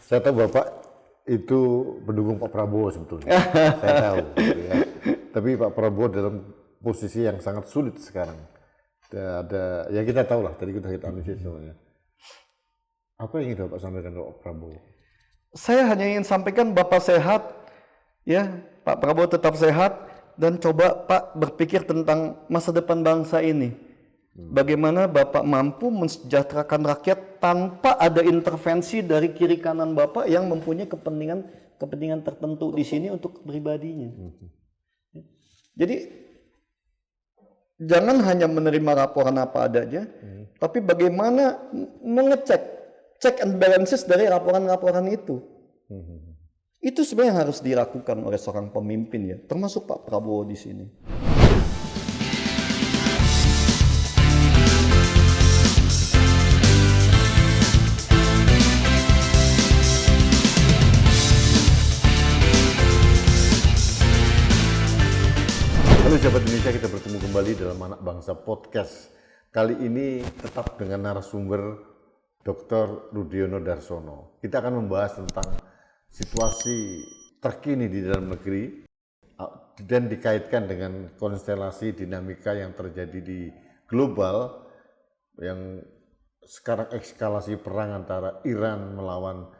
Saya tahu Bapak itu pendukung Pak Prabowo sebetulnya. Saya tahu. Ya. Tapi Pak Prabowo dalam posisi yang sangat sulit sekarang. Ya kita tahu lah, tadi kita analisis semuanya. Apa yang ingin Bapak sampaikan ke Pak Prabowo? Saya hanya ingin sampaikan Bapak sehat, ya Pak Prabowo tetap sehat, dan coba Pak berpikir tentang masa depan bangsa ini. Bagaimana Bapak mampu mensejahterakan rakyat tanpa ada intervensi dari kiri kanan Bapak yang mempunyai kepentingan tertentu di sini untuk pribadinya. Jadi jangan hanya menerima laporan apa adanya, tapi bagaimana mengecek check and balances dari laporan-laporan itu. Itu sebenarnya yang harus dilakukan oleh seorang pemimpin ya, termasuk Pak Prabowo di sini. Halo sahabat Indonesia, kita bertemu kembali dalam Anak Bangsa Podcast. Kali ini tetap dengan narasumber Dr. Rudiono Darsono. Kita akan membahas tentang situasi terkini di dalam negeri dan dikaitkan dengan konstelasi dinamika yang terjadi di global yang sekarang eskalasi perang antara Iran melawan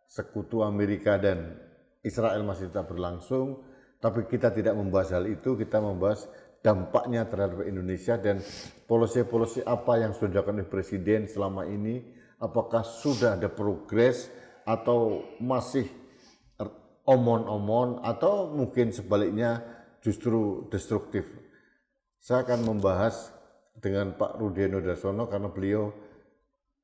sekutu Amerika dan Israel masih tetap berlangsung. Tapi kita tidak membahas hal itu, kita membahas dampaknya terhadap Indonesia dan polisi-polisi apa yang sudah dilakukan oleh Presiden selama ini, apakah sudah ada progres atau masih omon-omon atau mungkin sebaliknya justru destruktif. Saya akan membahas dengan Pak Rudiono Darsono karena beliau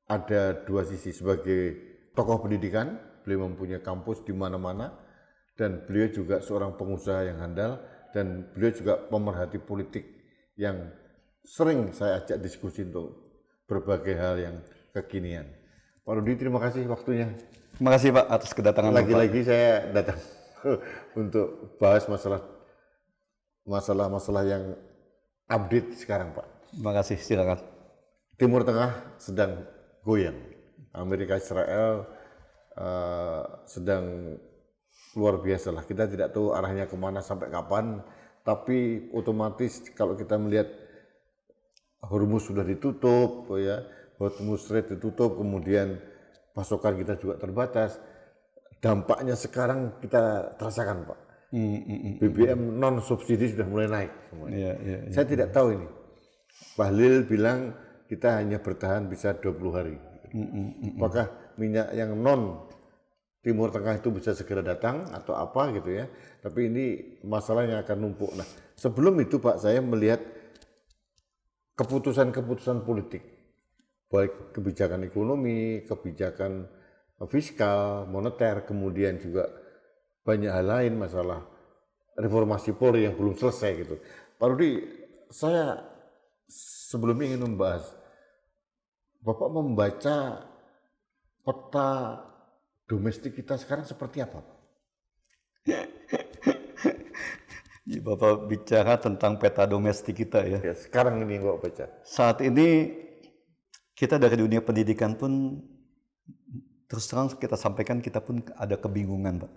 ada dua sisi sebagai tokoh pendidikan, beliau mempunyai kampus di mana-mana, dan beliau juga seorang pengusaha yang handal, dan beliau juga pemerhati politik yang sering saya ajak diskusi untuk berbagai hal yang kekinian. Pak Rudi, terima kasih waktunya. Terima kasih Pak atas kedatangan Lagi-lagi saya datang untuk bahas masalah yang update sekarang, Pak. Terima kasih, silakan. Timur Tengah sedang goyang. Amerika Israel sedang luar biasa lah. Kita tidak tahu arahnya kemana sampai kapan, tapi otomatis kalau kita melihat Hormuz sudah ditutup, ya, Hormuz Strait ditutup, kemudian pasokan kita juga terbatas. Dampaknya sekarang kita terasakan, Pak. BBM non subsidi sudah mulai naik. Saya tidak tahu ini. Bahlil bilang kita hanya bertahan bisa 20 hari. Apakah minyak yang non Timur Tengah itu bisa segera datang atau apa gitu ya. Tapi ini masalahnya akan numpuk. Nah, sebelum itu Pak, saya melihat keputusan-keputusan politik, baik kebijakan ekonomi, kebijakan fiskal, moneter, kemudian juga banyak hal lain, masalah reformasi Polri yang belum selesai gitu. Pak Rudi, saya sebelumnya ingin membahas, Bapak membaca peta domestik kita sekarang seperti apa? Bapak bicara tentang peta domestik kita ya. Ya, sekarang ini yang Bapak baca. Saat ini kita dari dunia pendidikan pun terus terang kita sampaikan kita pun ada kebingungan, Pak.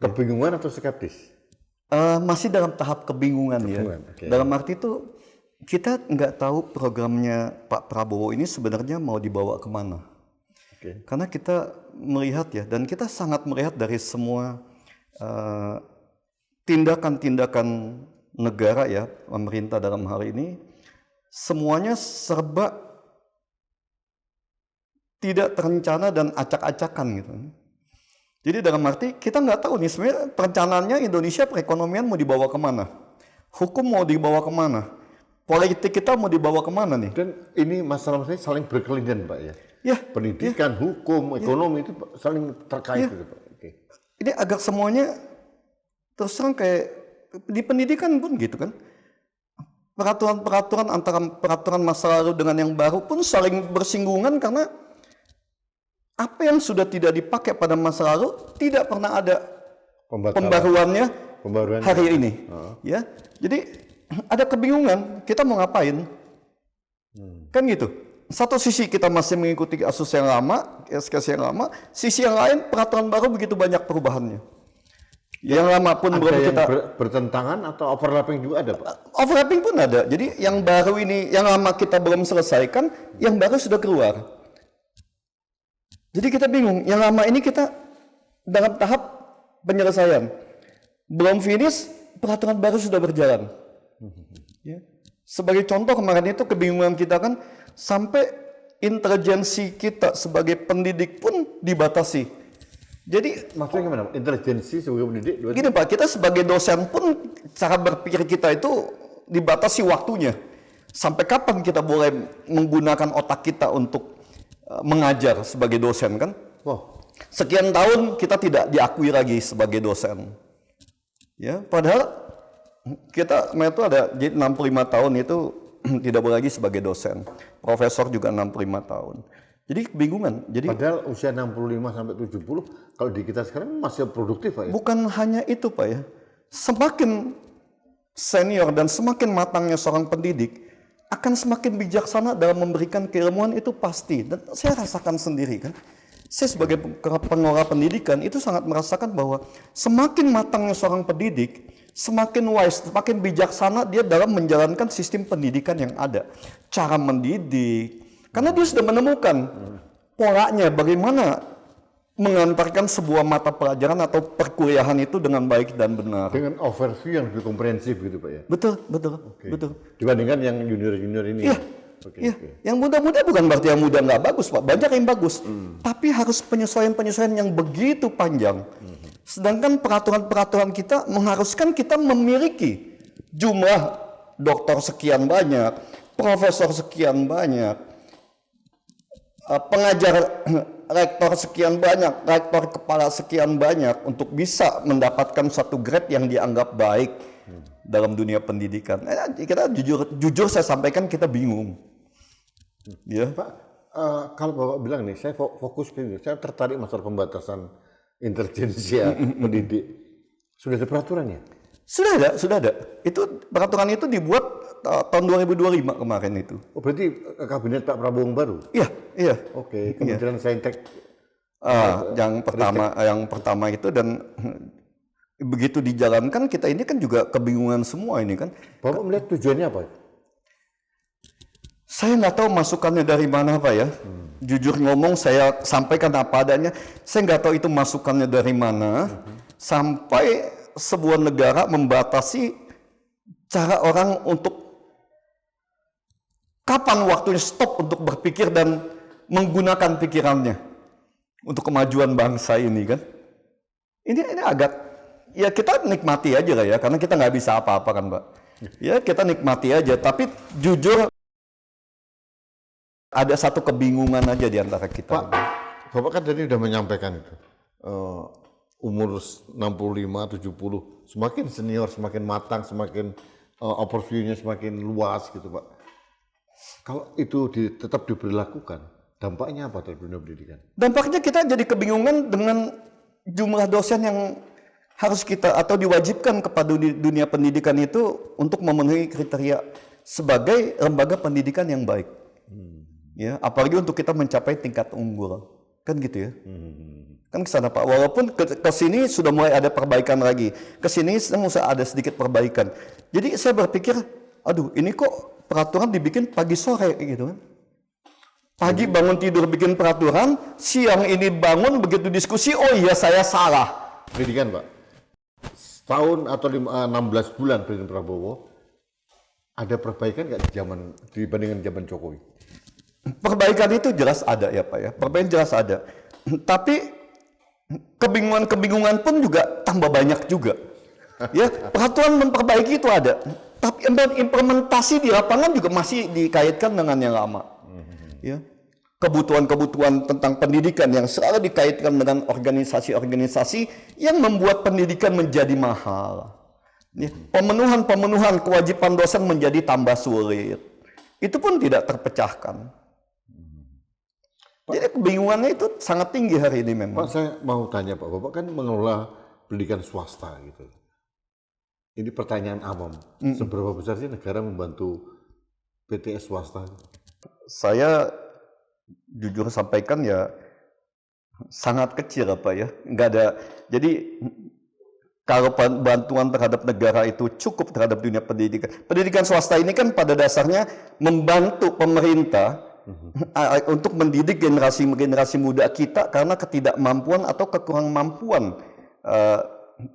Kebingungan atau skeptis? Masih dalam tahap kebingungan ya. Okay. Dalam arti itu kita nggak tahu programnya Pak Prabowo ini sebenarnya mau dibawa kemana. Okay. Karena kita melihat ya, dan kita sangat melihat dari semua tindakan-tindakan negara ya, pemerintah dalam hal ini, semuanya serba tidak terencana dan acak-acakan gitu. Jadi dalam arti kita nggak tahu nih sebenarnya perencanaannya Indonesia perekonomian mau dibawa kemana, hukum mau dibawa kemana, politik kita mau dibawa kemana nih. Dan ini masalah-masalahnya saling berkelindan Pak ya. Ya, pendidikan, hukum, ekonomi itu saling terkait gitu Pak. Okay. Ini agak semuanya terus terang kayak di pendidikan pun gitu kan. Peraturan-peraturan antara peraturan masa lalu dengan yang baru pun saling bersinggungan karena apa yang sudah tidak dipakai pada masa lalu tidak pernah ada pembaruannya hari ini. Ya, jadi ada kebingungan kita mau ngapain, kan gitu. satu sisi kita masih mengikuti kasus yang lama, SKS yang lama, sisi yang lain peraturan baru begitu banyak perubahannya. Yang lama pun Ada belum yang kita bertentangan atau overlapping juga ada, Pak? overlapping pun ada. Jadi yang baru ini, yang lama kita belum selesaikan, yang baru sudah keluar. Jadi kita bingung, yang lama ini kita dalam tahap penyelesaian. Belum finish, peraturan baru sudah berjalan. Ya. Sebagai contoh kemarin itu kebingungan kita kan, sampai intelijensi kita sebagai pendidik pun dibatasi. Jadi Maksudnya gimana? Intelijensi sebagai pendidik? gini Pak, kita sebagai dosen pun cara berpikir kita itu dibatasi waktunya. Sampai kapan kita boleh menggunakan otak kita untuk mengajar sebagai dosen kan? Wah, Sekian tahun kita tidak diakui lagi sebagai dosen. Ya, padahal kita kemarin itu ada jadi 65 tahun itu tidak boleh lagi sebagai dosen. Profesor juga 65 tahun. Jadi kebingungan. Jadi padahal usia 65 sampai 70 kalau di kita sekarang masih produktif, Pak ya? bukan hanya itu Pak ya. Semakin senior dan semakin matangnya seorang pendidik akan semakin bijaksana dalam memberikan keilmuan itu pasti. Dan saya rasakan sendiri kan. Saya sebagai pengelola pendidikan itu sangat merasakan bahwa semakin matangnya seorang pendidik, semakin wise, semakin bijaksana dia dalam menjalankan sistem pendidikan yang ada. Cara mendidik. Karena dia sudah menemukan polanya bagaimana mengantarkan sebuah mata pelajaran atau perkuliahan itu dengan baik dan benar. Dengan overview yang lebih komprehensif gitu, Pak ya? Betul, Oke. betul. Dibandingkan yang junior-junior ini? Iya. Oke, Ya, oke. yang muda-muda bukan berarti yang muda nggak bagus, Pak. Banyak yang bagus. Tapi harus penyesuaian-penyesuaian yang begitu panjang. Sedangkan peraturan-peraturan kita mengharuskan kita memiliki jumlah dokter sekian banyak, profesor sekian banyak, pengajar rektor sekian banyak, rektor kepala sekian banyak untuk bisa mendapatkan satu grade yang dianggap baik dalam dunia pendidikan. Kita jujur saya sampaikan kita bingung. Ya. Pak, kalau Bapak bilang nih, saya fokus ke ini, saya tertarik masalah pembatasan intelijensi pendidik. Sudah ada peraturannya? Sudah ada. Itu peraturan itu dibuat tahun 2025 kemarin itu. Oh, berarti kabinet Pak Prabowo yang baru? Iya. Oke, Kementerian Saintek. Yang pertama itu dan begitu dijalankan kita ini kan juga kebingungan semua ini kan. Bapak melihat tujuannya apa? Saya nggak tahu masukannya dari mana Pak ya. Jujur ngomong saya sampaikan apa adanya. Saya nggak tahu itu masukannya dari mana. Sampai sebuah negara membatasi cara orang untuk kapan waktunya stop untuk berpikir dan menggunakan pikirannya untuk kemajuan bangsa ini kan. Ini agak ya kita nikmati aja lah ya karena kita nggak bisa apa-apa kan Pak. Ya kita nikmati aja tapi jujur ada satu kebingungan aja di antara kita. Pak, Bapak kan tadi sudah menyampaikan itu. Umur 65, 70, semakin senior, semakin matang, semakin overview-nya semakin luas gitu Pak. Kalau itu tetap diberlakukan, dampaknya apa terhadap dunia pendidikan? Dampaknya kita jadi kebingungan dengan jumlah dosen yang harus kita atau diwajibkan kepada dunia pendidikan itu untuk memenuhi kriteria sebagai lembaga pendidikan yang baik. Ya, apalagi untuk kita mencapai tingkat unggul. Kan gitu ya. Kan ke sana Pak. Walaupun ke sini sudah mulai ada perbaikan lagi. Ke sini sedang ada sedikit perbaikan. Jadi saya berpikir, aduh ini kok peraturan dibikin pagi sore gitu kan. Pagi bangun tidur bikin peraturan, siang ini bangun begitu diskusi, oh iya saya salah. Pendidikan Pak, setahun atau 16 bulan Presiden Prabowo, ada perbaikan nggak dibandingkan zaman Jokowi? Perbaikan itu jelas ada ya Pak ya, perbaikan jelas ada. Tapi kebingungan-kebingungan pun juga tambah banyak juga. Ya, peraturan memperbaiki itu ada. Tapi implementasi di lapangan juga masih dikaitkan dengan yang lama. Ya. Kebutuhan-kebutuhan tentang pendidikan yang selalu dikaitkan dengan organisasi-organisasi yang membuat pendidikan menjadi mahal. Ya. Pemenuhan kewajiban dosen menjadi tambah sulit. Itu pun tidak terpecahkan. Jadi kebingungannya itu sangat tinggi hari ini memang. Pak, saya mau tanya Pak, Bapak kan mengelola pendidikan swasta gitu. Ini pertanyaan awam, seberapa besar sih negara membantu PTS swasta? saya jujur sampaikan ya sangat kecil apa ya, nggak ada. Jadi kalau bantuan terhadap negara itu cukup terhadap dunia pendidikan. Pendidikan swasta ini kan pada dasarnya membantu pemerintah untuk mendidik generasi muda kita karena ketidakmampuan atau kekurang mampuan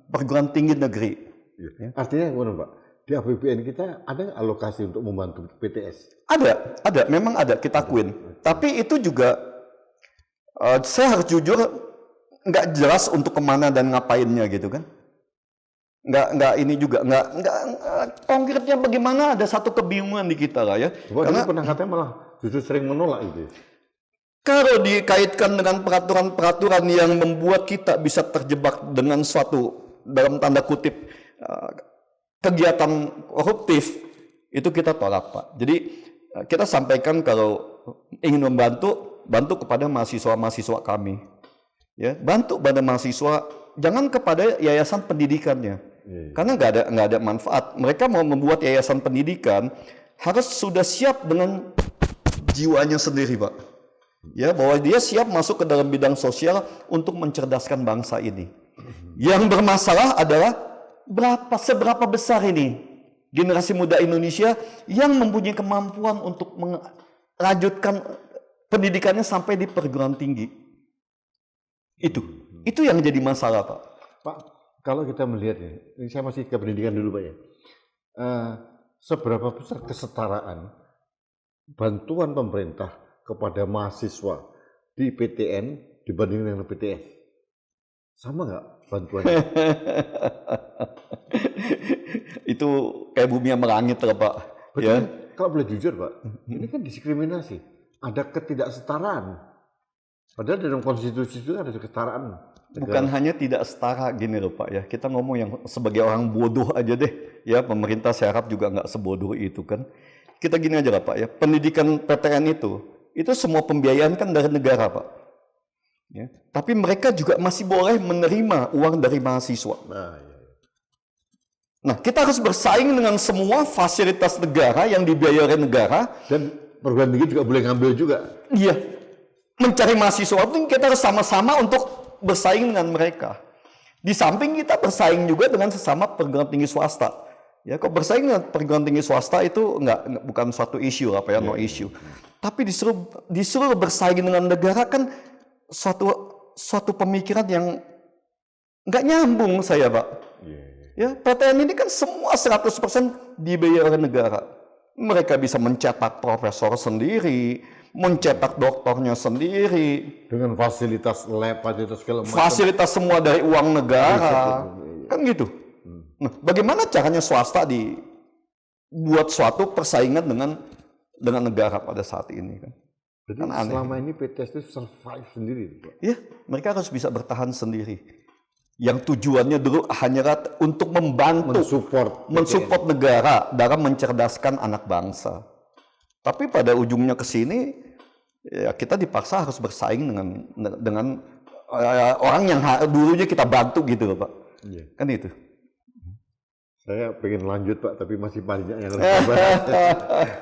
perguruan tinggi negeri. Ya. Artinya gimana Pak? Di APBN kita ada nggak alokasi untuk membantu PTS? Ada, memang ada, kita akuin. Tapi itu juga saya harus jujur nggak jelas untuk kemana dan ngapainnya gitu kan. Nggak ini juga nggak konkretnya bagaimana, ada satu kebingungan di kita lah ya. Karena pernah katanya malah justru sering menolak itu. Kalau dikaitkan dengan peraturan-peraturan yang membuat kita bisa terjebak dengan suatu dalam tanda kutip kegiatan koruptif, itu kita tolak Pak. Jadi kita sampaikan kalau ingin bantu kepada mahasiswa kami, ya bantu pada mahasiswa, jangan kepada yayasan pendidikannya. Karena nggak ada manfaat. Mereka mau membuat yayasan pendidikan harus sudah siap dengan jiwanya sendiri, Pak. Ya, bahwa dia siap masuk ke dalam bidang sosial untuk mencerdaskan bangsa ini. Yang bermasalah adalah seberapa besar ini generasi muda Indonesia yang mempunyai kemampuan untuk melanjutkan pendidikannya sampai di perguruan tinggi. Itu yang jadi masalah, Pak. Pak, kalau kita melihat ya, ini saya masih ke pendidikan dulu Pak ya. Seberapa besar kesetaraan bantuan pemerintah kepada mahasiswa di PTN dibanding dengan PTS? Sama nggak bantuannya? Itu kayak bumi yang merangit lah Pak. Betul. Ya. Kalau boleh jujur Pak, ini kan diskriminasi. Ada ketidaksetaraan. Padahal dalam konstitusi itu ada kesetaraan. Bukan hanya tidak setara gini loh Pak ya. Kita ngomong yang sebagai orang bodoh aja deh. Ya pemerintah saya harap juga nggak sebodoh itu kan. Kita gini aja lah Pak ya. Pendidikan PTN itu semua pembiayaan kan dari negara Pak. Ya. Tapi mereka juga masih boleh menerima uang dari mahasiswa. Nah, kita harus bersaing dengan semua fasilitas negara yang dibiayai oleh negara. Dan perguruan tinggi juga boleh ngambil juga. Iya. Mencari mahasiswa penting kita harus sama-sama untuk bersaing dengan mereka. Di samping kita bersaing juga dengan sesama perguruan tinggi swasta. Ya, kok bersaing dengan perguruan tinggi swasta itu bukan suatu isu apa ya, no issue. Tapi disuruh bersaing dengan negara kan suatu pemikiran yang nggak nyambung saya Pak. Ya, PTN ini kan semua 100% dibiayai oleh negara. Mereka bisa mencetak profesor sendiri, mencetak doktornya sendiri. Dengan fasilitas lab, fasilitas segala macam. Fasilitas semua dari uang negara. Kan gitu. Nah, bagaimana caranya swasta dibuat suatu persaingan dengan negara pada saat ini kan? Jadi kan selama ini PTS itu survive sendiri, Pak. Iya, mereka harus bisa bertahan sendiri. Yang tujuannya dulu hanya untuk membantu, mensupport negara dalam mencerdaskan anak bangsa. Tapi pada ujungnya ke sini, ya kita dipaksa harus bersaing dengan orang yang dulunya kita bantu gitu loh Pak. Kan itu. Saya pengen lanjut Pak, tapi masih banyak yang harus dibahas.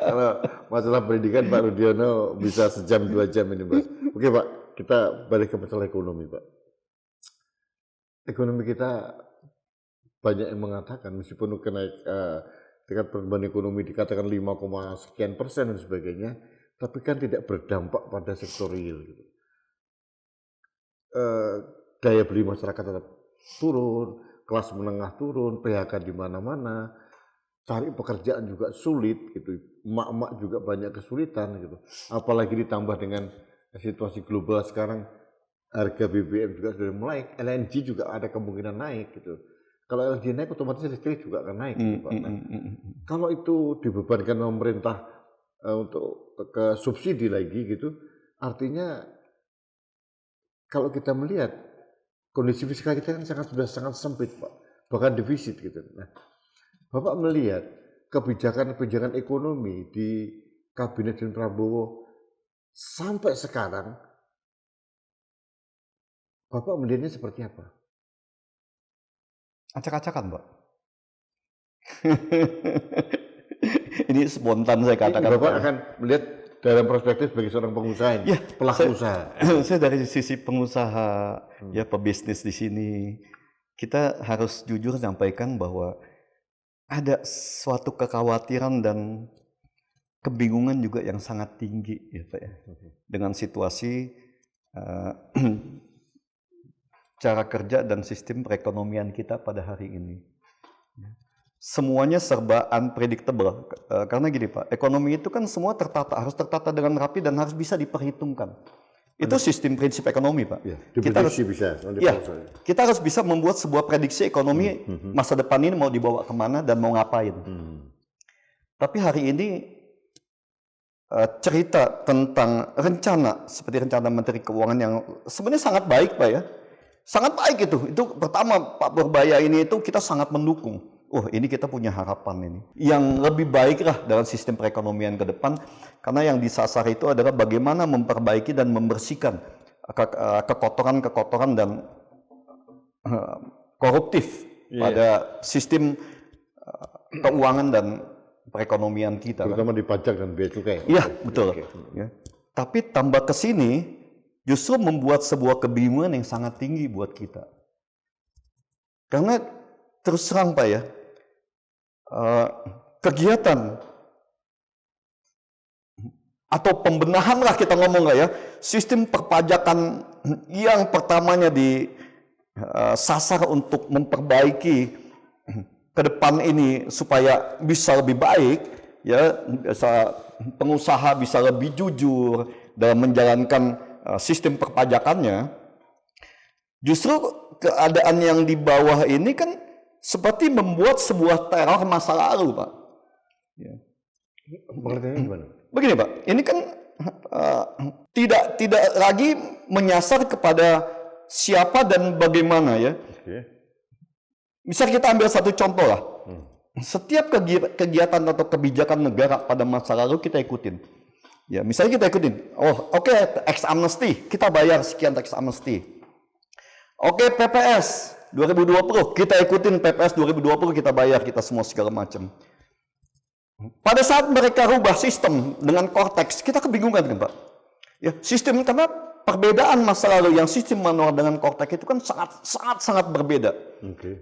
Kalau masalah pendidikan Pak Rudiono bisa sejam 2 jam ini Mas. Oke Pak, kita balik ke masalah ekonomi Pak. Ekonomi kita banyak yang mengatakan meskipun tingkat pertumbuhan ekonomi dikatakan 5,sekian persen dan sebagainya, tapi kan tidak berdampak pada sektor real. Gitu. Daya beli masyarakat tetap turun, kelas menengah turun, PHK di mana-mana, cari pekerjaan juga sulit gitu. Emak-emak juga banyak kesulitan gitu. Apalagi ditambah dengan situasi global sekarang, harga BBM juga sudah naik, LNG juga ada kemungkinan naik gitu. Kalau LNG naik otomatis listrik juga akan naik. Gitu, Pak. Nah, kalau itu dibebankan pemerintah untuk ke subsidi lagi gitu, artinya kalau kita melihat kondisi fiskal kita kan sudah sangat sempit Pak, bahkan defisit gitu. Nah, Bapak melihat kebijakan-kebijakan ekonomi di Kabinet dan Prabowo sampai sekarang, Bapak melihatnya seperti apa? Acak-acakan, Pak. Ini spontan saya katakan. Bapak akan melihat dalam perspektif sebagai seorang pengusaha ini, Ya, pelaku usaha. Saya dari sisi pengusaha, ya pebisnis di sini, kita harus jujur sampaikan bahwa ada suatu kekhawatiran dan kebingungan juga yang sangat tinggi, ya Pak ya, dengan situasi cara kerja dan sistem perekonomian kita pada hari ini. Semuanya serba unpredictable, karena gini Pak, ekonomi itu kan semua harus tertata dengan rapi dan harus bisa diperhitungkan. Itu sistem prinsip ekonomi Pak. Ya, kita harus, ya, kita harus bisa membuat sebuah prediksi ekonomi masa depan ini mau dibawa kemana dan mau ngapain. Tapi hari ini cerita tentang rencana seperti rencana Menteri Keuangan yang sebenarnya sangat baik Pak ya. Sangat baik itu. Itu pertama Pak Purbaya ini itu kita sangat mendukung. Oh ini kita punya harapan ini. Yang lebih baik lah dalam sistem perekonomian ke depan. Karena yang disasar itu adalah bagaimana memperbaiki dan membersihkan kekotoran-kekotoran dan koruptif pada sistem keuangan dan perekonomian kita. Terutama di pajak dan bea cukai. Iya, betul. Ya. Tapi tambah ke sini justru membuat sebuah kebingungan yang sangat tinggi buat kita. Karena terus terang Pak ya, kegiatan atau pembenahan lah kita ngomong nggak ya, sistem perpajakan yang pertamanya disasar untuk memperbaiki ke depan ini supaya bisa lebih baik, ya, pengusaha bisa lebih jujur dalam menjalankan sistem perpajakannya. Justru keadaan yang di bawah ini kan seperti membuat sebuah teror masa lalu, Pak. Ya. Pengertiannya gimana? Begini, Pak. Ini kan tidak lagi menyasar kepada siapa dan bagaimana, ya. Misal kita ambil satu contoh lah. Setiap kegiatan atau kebijakan negara pada masa lalu kita ikutin. Ya, misalnya kita ikutin. Oh, oke, tax amnesty, kita bayar sekian tax amnesty. Oke, PPS 2020, kita ikutin PPS 2020, kita bayar, kita semua segala macam. Pada saat mereka rubah sistem dengan Cortex, kita kebingungan kan Pak? Ya, sistem karena perbedaan masa lalu yang sistem manual dengan Cortex itu kan sangat berbeda.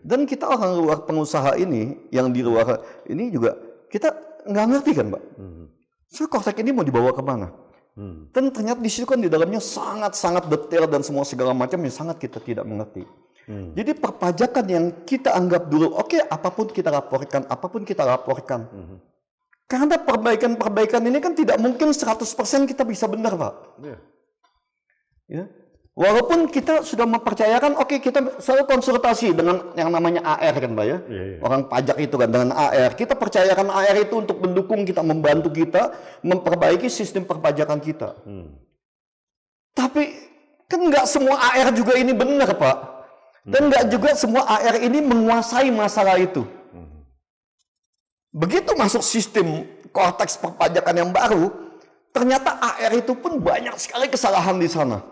Dan kita orang luar pengusaha ini, yang di luar ini juga kita nggak ngerti kan Pak? So Cortex ini mau dibawa kemana? Dan ternyata di situ kan di dalamnya sangat detail dan semua segala macam yang sangat kita tidak mengerti. Jadi perpajakan yang kita anggap dulu, oke, apapun kita laporkan. Karena perbaikan ini kan tidak mungkin 100% kita bisa benar, Pak. Ya. Walaupun kita sudah mempercayakan, oke, kita selalu konsultasi dengan yang namanya AR kan Pak ya. Orang pajak itu kan dengan AR. Kita percayakan AR itu untuk mendukung kita, membantu kita memperbaiki sistem perpajakan kita. Tapi kan nggak semua AR juga ini benar Pak. Dan nggak juga semua AR ini menguasai masalah itu. Begitu masuk sistem Cortex perpajakan yang baru, ternyata AR itu pun banyak sekali kesalahan di sana.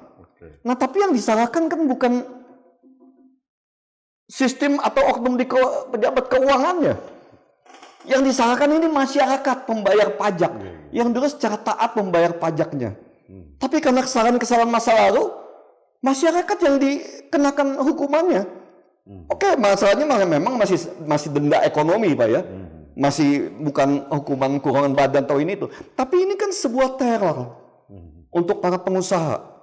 Nah, tapi yang disalahkan kan bukan sistem atau oknum di pejabat keuangannya. Yang disalahkan ini masyarakat pembayar pajak yang dulu secara taat membayar pajaknya. Tapi karena kesalahan-kesalahan masa lalu, masyarakat yang dikenakan hukumannya. Oke, masalahnya memang masih denda ekonomi, Pak ya. Masih bukan hukuman kurungan badan atau ini itu. Tapi ini kan sebuah teror untuk para pengusaha.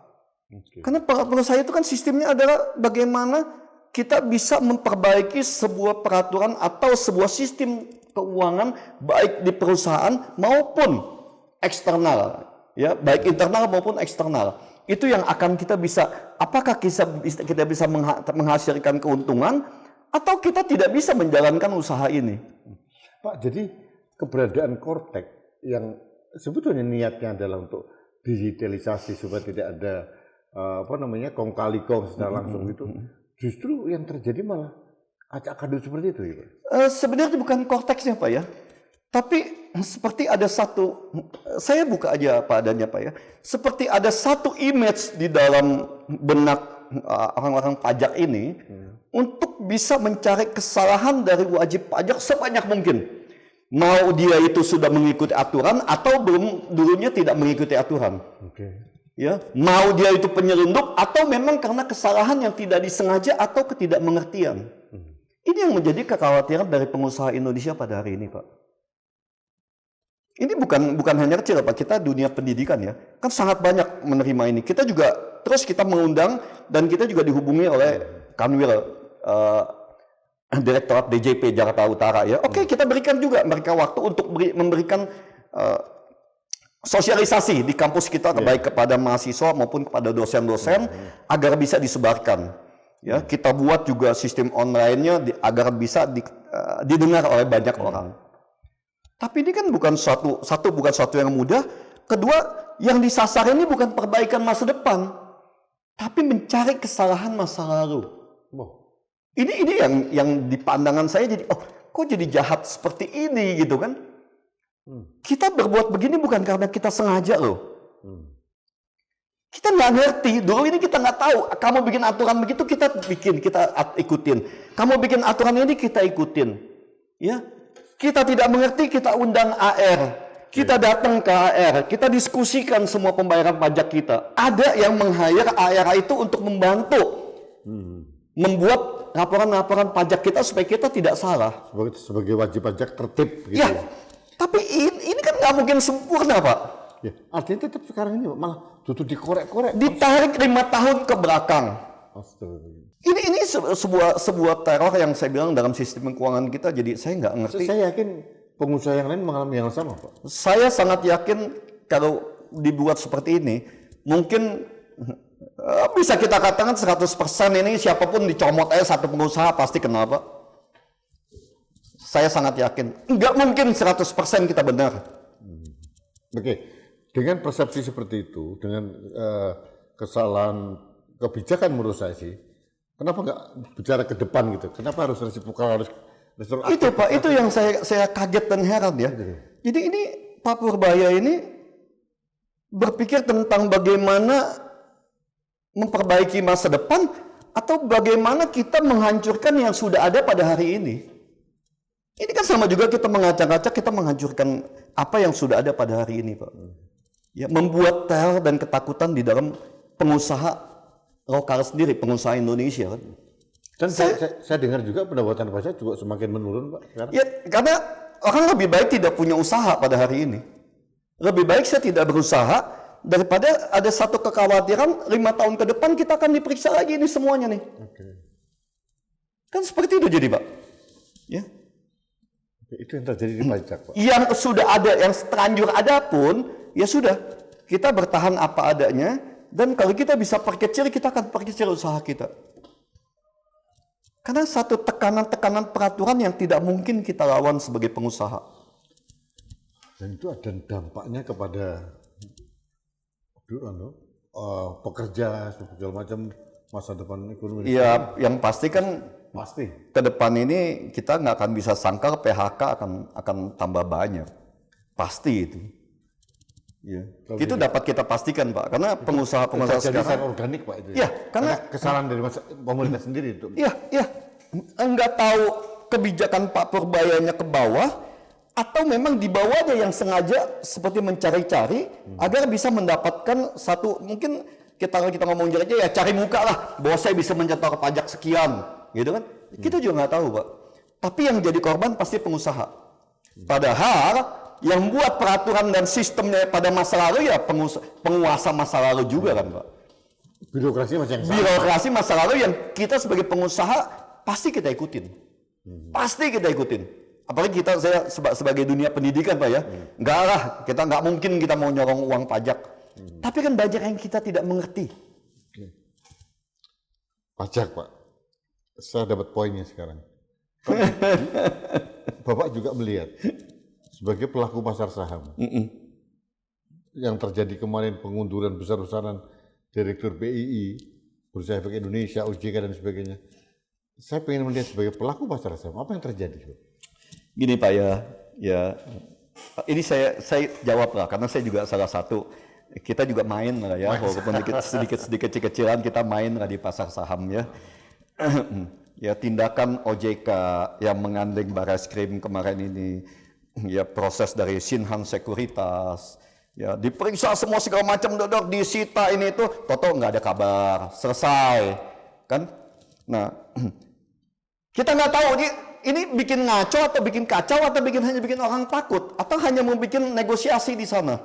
Karena para pengusaha itu kan sistemnya adalah bagaimana kita bisa memperbaiki sebuah peraturan atau sebuah sistem keuangan baik di perusahaan maupun eksternal, ya, baik internal maupun eksternal. Itu yang akan kita bisa, apakah kita bisa menghasilkan keuntungan atau kita tidak bisa menjalankan usaha ini. Pak, jadi keberadaan Cortex yang sebetulnya niatnya adalah untuk digitalisasi supaya tidak ada kong kali kong secara langsung itu, justru yang terjadi malah acak-adul seperti itu ya Pak? Sebenarnya bukan Cortexnya Pak ya, tapi seperti ada satu, saya buka aja apa adanya Pak ya, seperti ada satu image di dalam benak orang-orang pajak ini untuk bisa mencari kesalahan dari wajib pajak sebanyak mungkin. Mau dia itu sudah mengikuti aturan atau belum dulunya tidak mengikuti aturan. Ya, mau dia itu penyelundup atau memang karena kesalahan yang tidak disengaja atau ketidakmengertian. Ini yang menjadi kekhawatiran dari pengusaha Indonesia pada hari ini, Pak. Ini bukan hanya kecil, Pak. Kita dunia pendidikan ya, kan sangat banyak menerima ini. Kita juga terus kita mengundang dan kita juga dihubungi oleh Kanwil, Direktorat DJP Jakarta Utara ya. Oke, kita berikan juga mereka waktu untuk memberikan sosialisasi di kampus kita baik kepada mahasiswa maupun kepada dosen-dosen agar bisa disebarkan. Ya, kita buat juga sistem online-nya agar bisa didengar oleh banyak orang. Tapi ini kan bukan bukan suatu yang mudah. Kedua, yang disasar ini bukan perbaikan masa depan, tapi mencari kesalahan masa lalu. Ini yang di pandangan saya jadi, kok jadi jahat seperti ini gitu kan? Kita berbuat begini bukan karena kita sengaja loh. Kita nggak ngerti. Dulu ini kita nggak tahu. Kamu bikin aturan begitu kita ikutin. Kamu bikin aturan ini kita ikutin. Ya, kita tidak mengerti kita undang AR. Kita datang ke AR. Kita diskusikan semua pembayaran pajak kita. Ada yang meng-hire AR itu untuk membantu membuat laporan-laporan pajak kita supaya kita tidak salah. Sebagai wajib pajak tertib gitu. Ya, tapi ini kan nggak mungkin sempurna, Pak. Ya, artinya tetap sekarang ini malah tutup dikorek-korek. Ditarik 5 tahun ke belakang. Ini sebuah teror yang saya bilang dalam sistem keuangan kita. Jadi saya nggak ngerti. Saya yakin pengusaha yang lain mengalami yang sama, Pak. Saya sangat yakin kalau dibuat seperti ini, mungkin bisa kita katakan 100% ini siapapun dicomot aja satu pengusaha pasti kena, Pak. Saya sangat yakin. Nggak mungkin 100% kita benar. Oke. Dengan persepsi seperti itu, dengan kesalahan kebijakan menurut saya sih, kenapa nggak bicara ke depan gitu? Kenapa harus resipokal, harus itu Pak, itu yang saya kaget dan heran ya. Jadi ini Pak Purbaya ini berpikir tentang bagaimana memperbaiki masa depan atau bagaimana kita menghancurkan yang sudah ada pada hari ini. Ini kan sama juga kita mengacak-acak, kita menghancurkan apa yang sudah ada pada hari ini, Pak. Ya, membuat teror dan ketakutan di dalam pengusaha lokal sendiri, pengusaha Indonesia kan. Dan saya dengar juga pendapatan pajak juga semakin menurun, Pak. Sekarang. Ya, karena orang lebih baik tidak punya usaha pada hari ini. Lebih baik saya tidak berusaha daripada ada satu kekhawatiran 5 tahun ke depan kita akan diperiksa lagi ini semuanya nih. Kan seperti itu jadi, Pak. Ya. Itu yang terjadi di pajak, Pak. Yang sudah ada, yang terlanjur ada pun, ya sudah. Kita bertahan apa adanya, dan kalau kita bisa perkecil, kita akan perkecil usaha kita. Karena satu tekanan-tekanan peraturan yang tidak mungkin kita lawan sebagai pengusaha. Dan itu ada dampaknya kepada pekerja, segala macam masa depan ekonomi. Iya, yang pasti kan pasti ke depan ini kita nggak akan bisa sangka PHK akan tambah banyak. Pasti itu. Ya. Itu dapat kita pastikan, Pak. Karena pengusaha-pengusaha sekarang organik, Pak, itu. Ya, karena kesalahan dari pemerintah sendiri itu. Iya. Enggak tahu kebijakan Pak Purbayanya ke bawah atau memang di bawahnya yang sengaja seperti mencari-cari agar bisa mendapatkan satu, mungkin kalau kita ngomong jeleknya ya cari muka lah, bahwa saya bisa mencetak pajak sekian, gitu kan? Kita juga nggak tahu, Pak. Tapi yang jadi korban pasti pengusaha. Padahal yang buat peraturan dan sistemnya pada masa lalu ya penguasa masa lalu juga kan, Pak. Birokrasi masih yang sama. Birokrasi masa lalu yang kita sebagai pengusaha pasti kita ikutin. Pasti kita ikutin. Apalagi saya sebagai dunia pendidikan, Pak ya. Enggak lah, kita nggak mungkin kita mau nyorong uang pajak. Tapi kan banyak yang kita tidak mengerti. Pajak, Pak. Saya dapat poinnya sekarang. Bapak juga melihat sebagai pelaku pasar saham yang terjadi kemarin pengunduran besar-besaran Direktur BII, Bursa Efek Indonesia, OJK dan sebagainya. Saya ingin melihat sebagai pelaku pasar saham apa yang terjadi. Gini Pak ya ini saya jawab lah karena saya juga salah satu, kita juga main lah ya, walaupun sedikit kecil-kecilan kita main lah di pasar saham ya. Ya tindakan OJK yang mengandeng Barreskrim kemarin ini, ya proses dari Shinhan Sekuritas, ya diperiksa semua segala macam, dodok disita ini itu, toto nggak ada kabar, selesai, kan? Nah, kita nggak tahu ini bikin ngaco atau bikin kacau atau hanya bikin orang takut atau hanya mau bikin negosiasi di sana.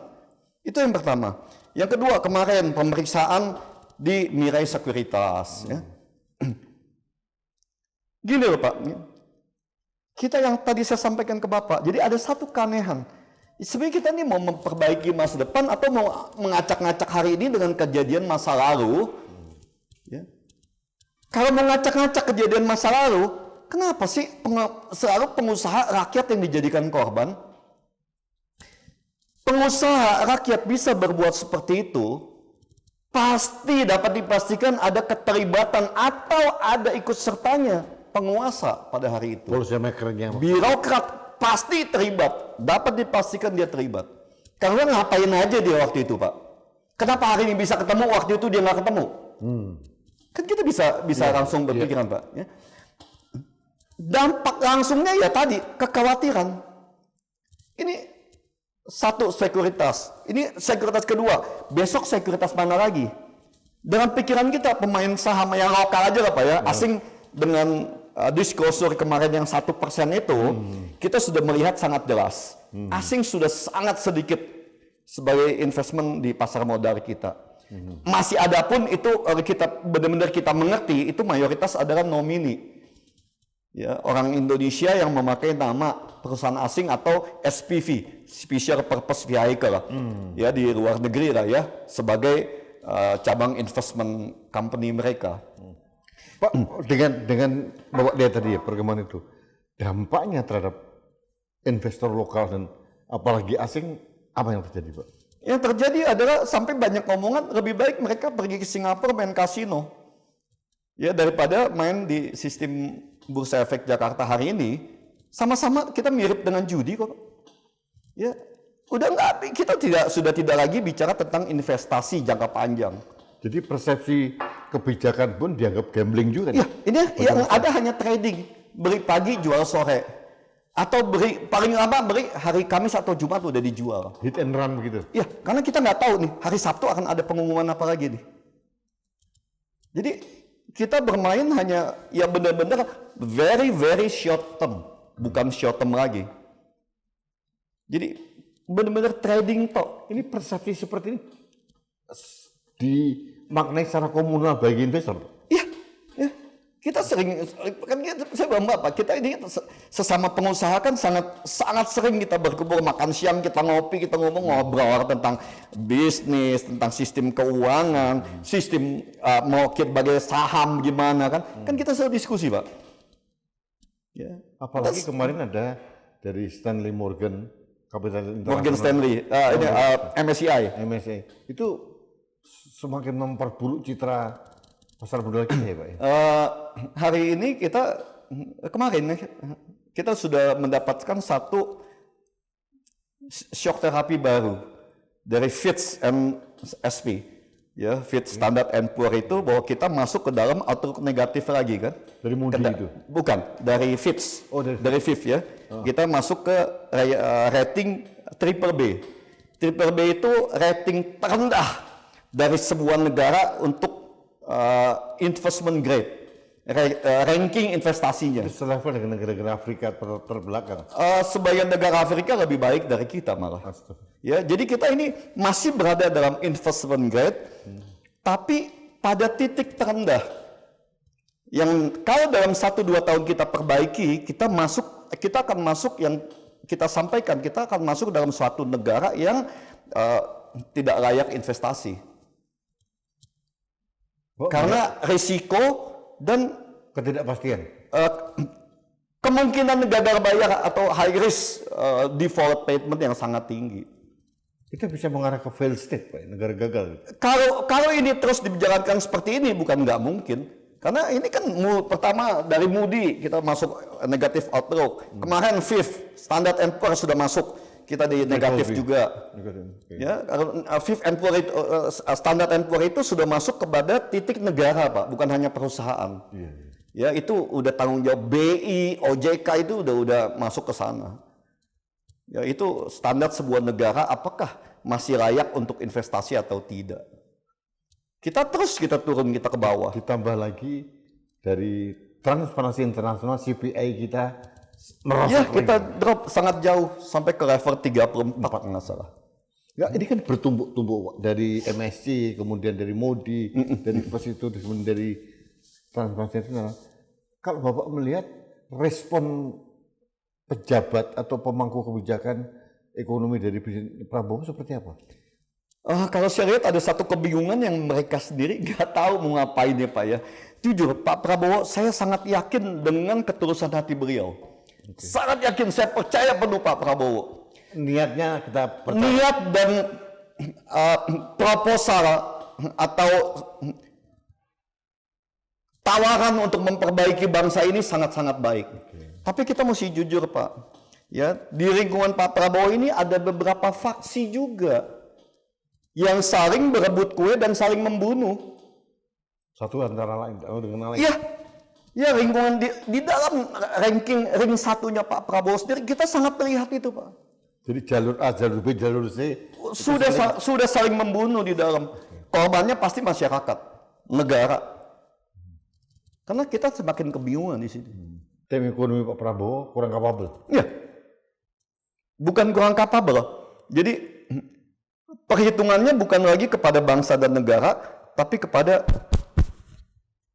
Itu yang pertama. Yang kedua, kemarin pemeriksaan di Mirai Sekuritas, ya. Gini loh Pak, kita yang tadi saya sampaikan ke Bapak, jadi ada satu keanehan. Sebenarnya kita ini mau memperbaiki masa depan atau mau mengacak-ngacak hari ini dengan kejadian masa lalu. Ya. Kalau mengacak-ngacak kejadian masa lalu, kenapa sih selalu pengusaha rakyat yang dijadikan korban? Pengusaha rakyat bisa berbuat seperti itu, pasti dapat dipastikan ada keterlibatan atau ada ikut sertanya penguasa pada hari itu. Policy makernya. Birokrat pasti terlibat, dapat dipastikan dia terlibat. Karena ngapain aja dia waktu itu Pak? Kenapa hari ini bisa ketemu, waktu itu dia nggak ketemu? Kan kita bisa langsung berpikiran Pak. Ya. Dampak langsungnya ya tadi, kekhawatiran. Ini satu sekuritas, ini sekuritas kedua, besok sekuritas mana lagi? Dengan pikiran kita pemain saham yang lokal aja lah Pak ya, asing dengan disclosure kemarin yang 1% itu, kita sudah melihat sangat jelas. Asing sudah sangat sedikit sebagai investment di pasar modal kita. Masih ada pun itu kita benar-benar kita mengerti itu mayoritas adalah nomini. Ya, orang Indonesia yang memakai nama perusahaan asing atau SPV, Special Purpose Vehicle, ya di luar negeri lah ya, sebagai cabang investment company mereka. Pak, dengan Bapak lihat tadi ya perkembangan itu, dampaknya terhadap investor lokal dan apalagi asing, apa yang terjadi Pak? Yang terjadi adalah sampai banyak omongan lebih baik mereka pergi ke Singapura main kasino, ya daripada main di sistem Bursa Efek Jakarta hari ini. Sama-sama kita mirip dengan judi kok. Ya, udah nggak, kita sudah tidak lagi bicara tentang investasi jangka panjang. Jadi persepsi kebijakan pun dianggap gambling juga. Ya, ini yang ada hanya trading, beli pagi jual sore, atau beli paling lama beli hari Kamis atau Jumat udah dijual. Hit and run begitu. Ya, karena kita nggak tahu nih hari Sabtu akan ada pengumuman apa lagi nih. Jadi kita bermain hanya yang benar-benar very short term, bukan short term lagi. Jadi benar-benar trading tok. Ini persepsi seperti ini dimaknai secara komunal bagi investor. Iya, ya. Kita sering, kan saya bilang Bapak, kita ini sesama pengusaha kan sangat sering kita berkumpul, makan siang, kita ngopi, kita ngobrol tentang bisnis, tentang sistem keuangan, sistem market bagai saham gimana kan. Kan kita selalu diskusi Pak. Ya. Apalagi kemarin ada dari Stanley Morgan, Capital International. Morgan Stanley, ini MSCI. Itu semakin memperburuk citra pasar modal kita ya Pak ya? Hari ini kemarin kita sudah mendapatkan satu shock terapi baru dari Fitch and SP, ya Fitch Standard and Poor itu bahwa kita masuk ke dalam outlook negatif lagi kan? Dari Moody itu? Bukan, dari Fitch, dari Fitch ya. Kita masuk ke rating triple B. Triple B itu rating terendah dari sebuah negara untuk investment grade, ranking investasinya. Itu selevel dengan negara-negara Afrika terbelakang. Sebagian negara Afrika lebih baik dari kita malah. Ya, jadi kita ini masih berada dalam investment grade, tapi pada titik terendah. Yang kalau dalam 1-2 tahun kita perbaiki, kita akan masuk yang kita sampaikan, kita akan masuk dalam suatu negara yang tidak layak investasi. Karena risiko dan ketidakpastian. Kemungkinan gagal bayar atau high risk default payment yang sangat tinggi. Kita bisa mengarah ke fail state, Pak, negara gagal. Kalau ini terus dijalankan seperti ini bukan nggak mungkin. Karena ini kan pertama dari Moody kita masuk negatif outlook. Kemarin Fifth Standard & Poor sudah masuk. Kita di negatif juga. Ya, Fifth and Poor itu, Standard & Poor itu sudah masuk kepada titik negara, Pak, bukan hanya perusahaan. Ya, itu udah tanggung jawab BI, OJK itu udah masuk ke sana. Ya, itu standar sebuah negara apakah masih layak untuk investasi atau tidak. Kita turun kita ke bawah. Ditambah lagi dari Transparansi Internasional CPI kita Ya, merosot kita lagi. drop sangat jauh sampai ke level 34 nggak salah. Ya, ini kan bertumbuk-tumbuk dari MSC, kemudian dari Modi, dari First itu, kemudian dari Transparansi Internasional. Kalau Bapak melihat respon pejabat atau pemangku kebijakan ekonomi dari Presiden Prabowo seperti apa? Kalau saya lihat ada satu kebingungan yang mereka sendiri nggak tahu mau ngapain ya Pak ya. Jujur Pak Prabowo, saya sangat yakin dengan ketulusan hati beliau. Sangat yakin, saya percaya penuh Pak Prabowo. Niatnya kita percaya. Niat dan proposal atau tawaran untuk memperbaiki bangsa ini sangat-sangat baik. Tapi kita mesti jujur Pak. Ya, di lingkungan Pak Prabowo ini ada beberapa faksi juga yang saling berebut kue dan saling membunuh. Satu antara lain dengan lain. Iya, ya lingkungan di dalam ranking ring satunya Pak Prabowo sendiri kita sangat melihat itu Pak. Jadi jalur A, jalur B, jalur C Sudah saling membunuh di dalam. Korbannya pasti masyarakat, negara. Karena kita semakin kebingungan di sini. tim ekonomi Pak Prabowo kurang kapabel. Ya, bukan kurang kapabel. Jadi perhitungannya bukan lagi kepada bangsa dan negara, tapi kepada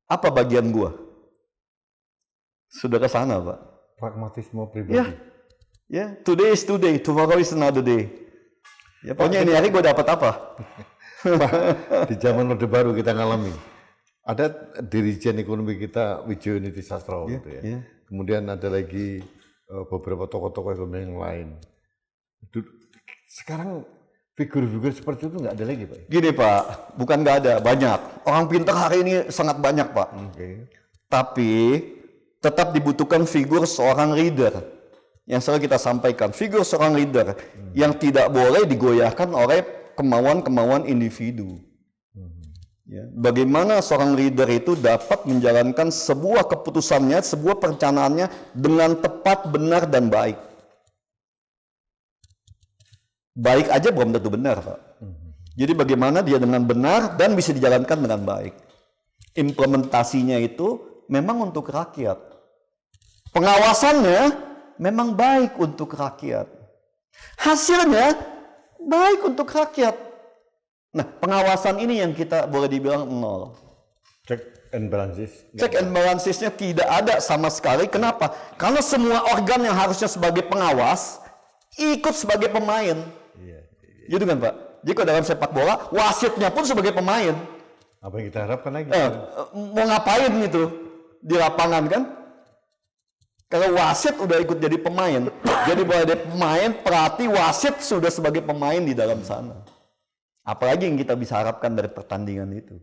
apa bagian gua. Sudah ke sana, Pak. Pragmatisme pribadi. Ya, today is today, tomorrow is another day. Ya, pokoknya ini hari gua dapat apa? Pak, di zaman Orde Baru kita ngalami. Ada dirijen ekonomi kita Widjo Niti Sastro gitu ya. Kemudian ada lagi beberapa tokoh-tokoh ekonomi yang lain. Sekarang figur-figur seperti itu nggak ada lagi, Pak? Gini Pak, bukan nggak ada, banyak. Orang pintar hari ini sangat banyak Pak. Tapi tetap dibutuhkan figur seorang leader. Yang selalu kita sampaikan, figur seorang leader yang tidak boleh digoyahkan oleh kemauan-kemauan individu. Ya, bagaimana seorang leader itu dapat menjalankan sebuah keputusannya, sebuah perencanaannya dengan tepat, benar, dan baik. Baik aja belum tentu benar, Pak. Jadi bagaimana dia dengan benar dan bisa dijalankan dengan baik. Implementasinya itu memang untuk rakyat. Pengawasannya memang baik untuk rakyat. Hasilnya baik untuk rakyat. Nah, pengawasan ini yang kita boleh dibilang nol. Check and balances. Check and balancesnya tidak ada sama sekali. Kenapa? Karena semua organ yang harusnya sebagai pengawas ikut sebagai pemain. Gitu kan Pak? Jadi kalau dalam sepak bola, wasitnya pun sebagai pemain. Apa yang kita harapkan lagi? Mau ngapain itu di lapangan kan? Kalau wasit udah ikut jadi pemain, jadi boleh ada pemain, pelatih, wasit sudah sebagai pemain di dalam sana. Apalagi yang kita bisa harapkan dari pertandingan itu.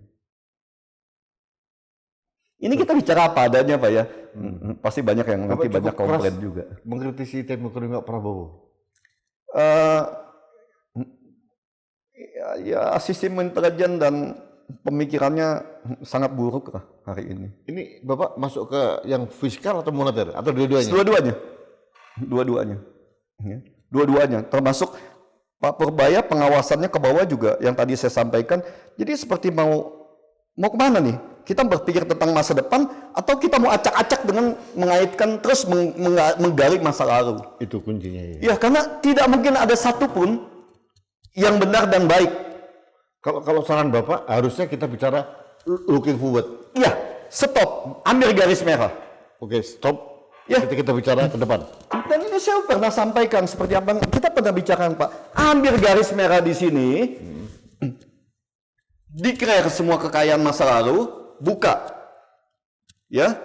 Ini kita bicara apa adanya Pak ya. Pasti banyak yang nanti banyak komplain juga. Mengkritisi tim ekonomi Pak Prabowo. Ya sistem intelijen dan pemikirannya sangat buruk lah hari ini. Ini Bapak masuk ke yang fiskal atau moneter atau dua-duanya? Dua-duanya. Ya. Dua-duanya. Termasuk Pak Purbaya pengawasannya ke bawah juga yang tadi saya sampaikan. Jadi seperti mau kemana nih? Kita berpikir tentang masa depan atau kita mau acak-acak dengan mengaitkan terus menggali masa lalu? Itu kuncinya ya. Ya karena tidak mungkin ada satupun yang benar dan baik. Kalau saran Bapak harusnya kita bicara looking forward. Iya, stop, ambil garis merah. Oke, stop. Ya. Kita bicara ke depan. Dan ini saya pernah sampaikan seperti apa kita pernah bicarakan Pak. Ambil garis merah di sini, declare semua kekayaan masa lalu, buka. Ya,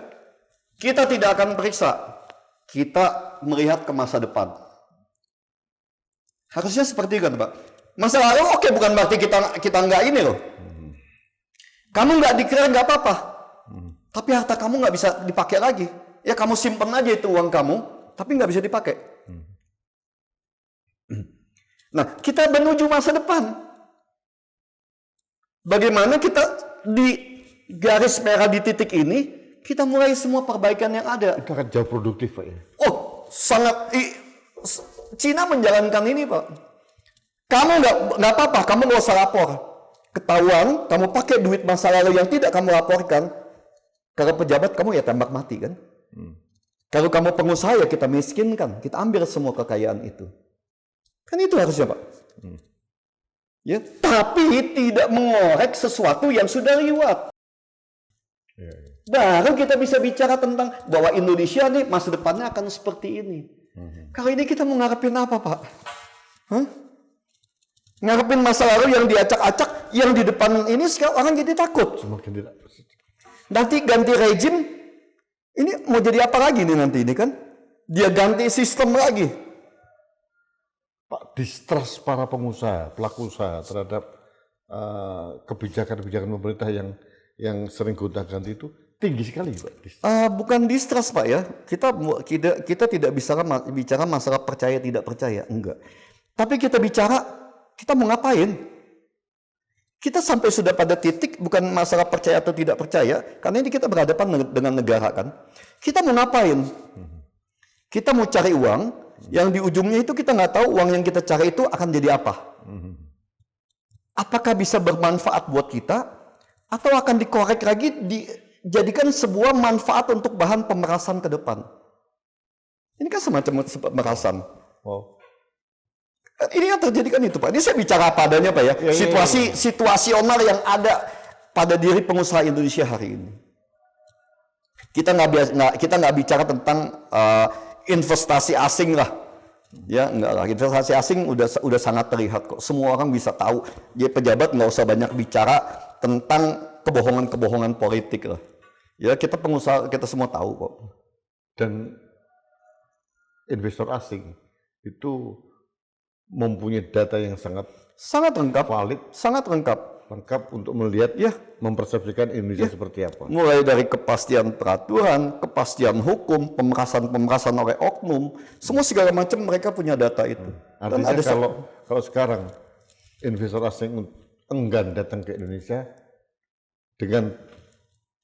kita tidak akan periksa. Kita melihat ke masa depan. Harusnya seperti itu kan Pak. Masa lalu oke, bukan berarti kita nggak ini loh. Kamu nggak declare nggak apa-apa. Tapi harta kamu nggak bisa dipakai lagi. Ya kamu simpen aja itu uang kamu, tapi nggak bisa dipakai. Nah, kita menuju masa depan. Bagaimana kita di garis merah di titik ini, kita mulai semua perbaikan yang ada. Itu akan jauh produktif Pak ya. Oh, sangat Cina menjalankan ini, Pak. Kamu nggak apa-apa, kamu nggak usah lapor. Ketahuan, kamu pakai duit masa lalu yang tidak kamu laporkan. Kalau pejabat kamu ya tembak mati kan. Kalau kamu pengusaha ya kita miskinkan, kita ambil semua kekayaan itu. Kan itu harusnya, Pak. Ya, tapi tidak mengorek sesuatu yang sudah lewat. Baru kita bisa bicara tentang bahwa Indonesia nih masa depannya akan seperti ini. Kalau ini kita mau ngarepin apa, Pak? Hah? Ngarepin masa lalu yang diacak-acak, yang di depan ini sekarang orang jadi takut. Semakin tidak. Nanti ganti rejim, ini mau jadi apa lagi nih nanti ini kan? Dia ganti sistem lagi. Pak, distrust para pengusaha, pelaku usaha terhadap kebijakan-kebijakan pemerintah yang sering gonta-ganti itu tinggi sekali, Pak. Bukan distrust, Pak ya. Kita tidak bisa bicara masalah percaya tidak percaya, enggak. Tapi kita bicara kita mau ngapain? Kita sampai sudah pada titik bukan masalah percaya atau tidak percaya, karena ini kita berhadapan dengan negara kan. Kita mau ngapain? Kita mau cari uang. Yang di ujungnya itu kita nggak tahu uang yang kita cari itu akan jadi apa. Apakah bisa bermanfaat buat kita atau akan dikorek lagi dijadikan sebuah manfaat untuk bahan pemerasan ke depan. Ini kan semacam pemerasan. Wow. Ini yang terjadi kan itu, Pak. Ini saya bicara apa adanya, Pak ya. Situasi situasional yang ada pada diri pengusaha Indonesia hari ini. Kita nggak bicara tentang investasi asing lah, ya enggak lah. Investasi asing udah sangat terlihat kok. Semua orang bisa tahu. Jadi pejabat nggak usah banyak bicara tentang kebohongan-kebohongan politik lah. Ya kita pengusaha kita semua tahu kok. Dan investor asing itu mempunyai data yang sangat lengkap, valid, sangat lengkap untuk melihat, ya, mempersepsikan Indonesia seperti apa. Mulai dari kepastian peraturan, kepastian hukum, pemerasan oleh oknum, semua segala macam mereka punya data itu. Artinya kalau sekarang investor asing enggan datang ke Indonesia dengan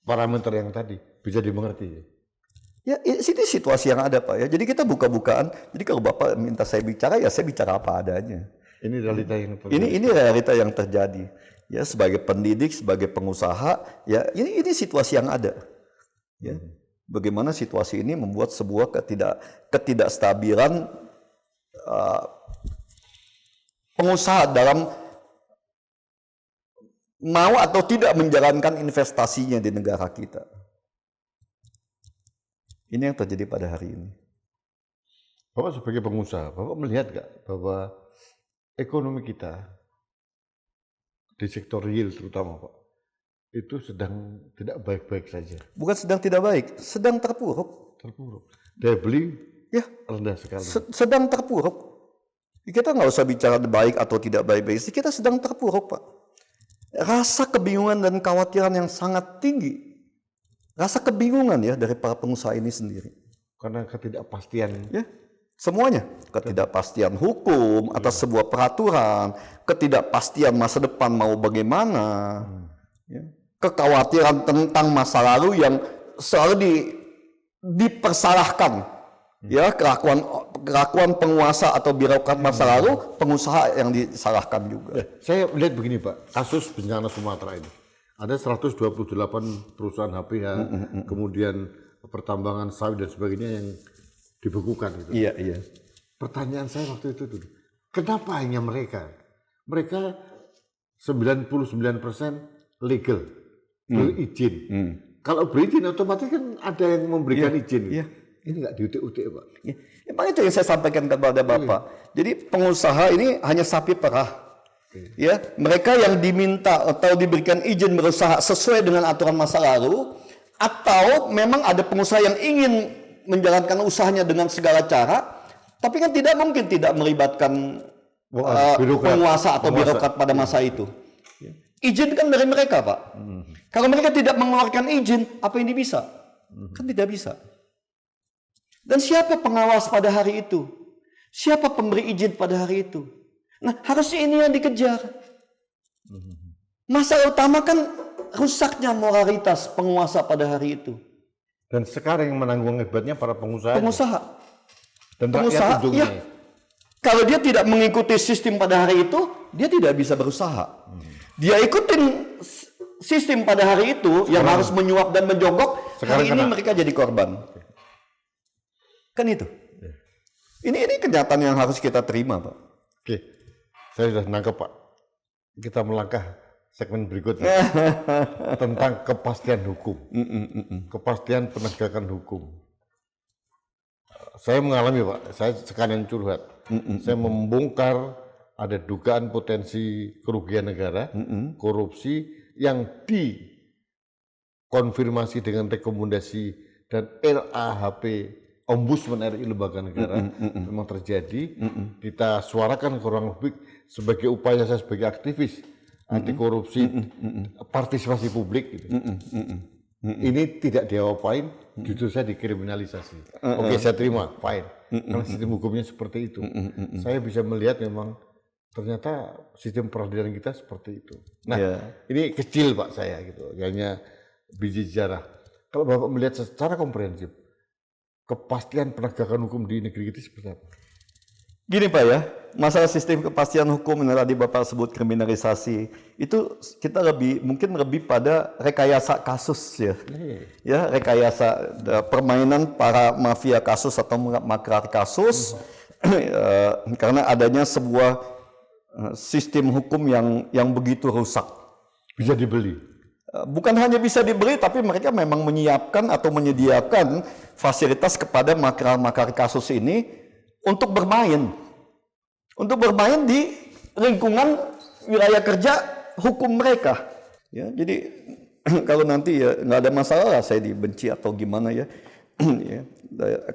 parameter yang tadi bisa dimengerti. Ya, ini situasi yang ada, Pak ya. Jadi kita buka-bukaan. Jadi kalau Bapak minta saya bicara, ya saya bicara apa adanya. Ini realita yang terjadi. Ini realita yang terjadi. Ya, sebagai pendidik, sebagai pengusaha, ya ini situasi yang ada. Ya. Bagaimana situasi ini membuat sebuah ketidakstabilan pengusaha dalam mau atau tidak menjalankan investasinya di negara kita. Ini yang terjadi pada hari ini. Bapak sebagai pengusaha, Bapak melihat nggak bahwa ekonomi kita di sektor real terutama, Pak, itu sedang tidak baik-baik saja. Bukan sedang tidak baik, sedang terpuruk. Daya beli ya rendah sekali. Sedang terpuruk. Kita nggak usah bicara baik atau tidak baik-baik, kita sedang terpuruk, Pak. Rasa kebingungan dan kekhawatiran yang sangat tinggi. Rasa kebingungan ya dari para pengusaha ini sendiri. Karena ketidakpastian. Ya, semuanya. Ketidakpastian hukum atas sebuah peraturan, ketidakpastian masa depan mau bagaimana, ya. Kekhawatiran tentang masa lalu yang selalu dipersalahkan. Ya, kelakuan penguasa atau birokrat masa lalu, pengusaha yang disalahkan juga. Saya lihat begini, Pak, kasus bencana Sumatera ini. Ada 128 perusahaan HPH, kemudian pertambangan sawit dan sebagainya yang dibekukan. Gitu. Iya. Pertanyaan saya waktu itu dulu, kenapa hanya mereka? Mereka 99% legal, berizin. Kalau berizin otomatis kan ada yang memberikan izin. Iya. Ini nggak diutik-utik, Pak. Ya, emang itu yang saya sampaikan kepada Bapak. Jadi pengusaha ini hanya sapi perah. Ya, mereka yang diminta atau diberikan izin berusaha sesuai dengan aturan masa lalu, atau memang ada pengusaha yang ingin menjalankan usahanya dengan segala cara, tapi kan tidak mungkin tidak melibatkan penguasa atau birokrat pada masa itu. Izin kan dari mereka, Pak. Kalau mereka tidak mengeluarkan izin, apa yang bisa? Kan tidak bisa. Dan siapa pengawas pada hari itu? Siapa pemberi izin pada hari itu? Nah, harusnya ini yang dikejar. Masalah utama kan rusaknya moralitas penguasa pada hari itu. Dan sekarang yang menanggung akibatnya para pengusaha. Pengusaha. Dan pengusaha, rakyat ujungnya. ya. Kalau dia tidak mengikuti sistem pada hari itu, dia tidak bisa berusaha. Dia ikutin sistem pada hari itu yang harus menyuap dan menjogok. Hari ini mereka jadi korban. Kan itu. Ini kenyataan yang harus kita terima, Pak. Oke, saya sudah nangkep, Pak. Kita melangkah segmen berikutnya tentang kepastian hukum, kepastian penegakan hukum. Saya mengalami, Pak, saya sekalian curhat. Saya membongkar ada dugaan potensi kerugian negara, korupsi yang dikonfirmasi dengan rekomendasi dan LAHP Ombudsman RI lembaga negara memang terjadi. Kita suarakan ke ruang publik sebagai upaya saya sebagai aktivis anti korupsi, partisipasi publik gitu. Ini tidak diapa-apain, justru saya dikriminalisasi. Oke, saya terima, fine. Karena sistem hukumnya seperti itu. Saya bisa melihat memang ternyata sistem peradilan kita seperti itu. Nah, ini kecil, Pak, saya gitu. Hanya biji sejarah. Kalau Bapak melihat secara komprehensif, kepastian penegakan hukum di negeri kita seperti apa? Gini, Pak, ya, masalah sistem kepastian hukum yang tadi Bapak sebut kriminalisasi, itu kita mungkin lebih pada rekayasa kasus ya. Ya, rekayasa permainan para mafia kasus atau makar kasus karena adanya sebuah sistem hukum yang begitu rusak. Bisa dibeli. Bukan hanya bisa dibeli, tapi mereka memang menyiapkan atau menyediakan fasilitas kepada makar-makar kasus ini untuk bermain di lingkungan wilayah kerja hukum mereka. Ya, jadi kalau nanti ya nggak ada masalah lah saya dibenci atau gimana ya. Ya.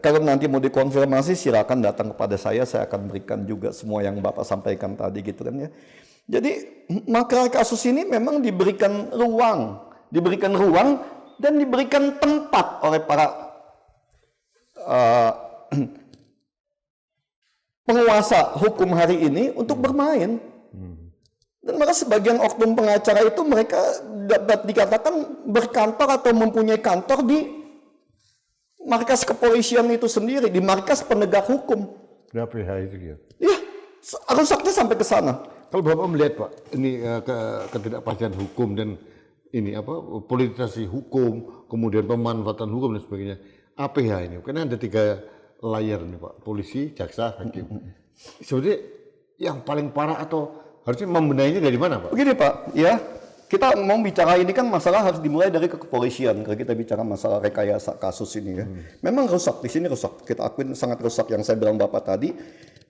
Kalau nanti mau dikonfirmasi silakan datang kepada saya akan berikan juga semua yang Bapak sampaikan tadi gitu kan ya. Jadi maka kasus ini memang diberikan ruang dan diberikan tempat oleh para penguasa hukum hari ini untuk bermain. Dan maka sebagian oknum pengacara itu mereka dapat dikatakan berkantor atau mempunyai kantor di markas kepolisian itu sendiri, di markas penegak hukum. PH itu ya? Ya, rusaknya sampai ke sana. Kalau Bapak melihat, Pak, ini ketidakpastian hukum dan ini politisasi hukum, kemudian pemanfaatan hukum dan sebagainya, APH ini, karena ada 3 layar nih, Pak, polisi, jaksa, hakim. Sebenarnya yang paling parah atau harusnya membenahinya dari mana, Pak? Begini, Pak, ya, kita mau bicara ini kan masalah harus dimulai dari kepolisian. Kalau kita bicara masalah rekayasa kasus ini ya, memang rusak di sini rusak. Kita akuin sangat rusak yang saya bilang Bapak tadi.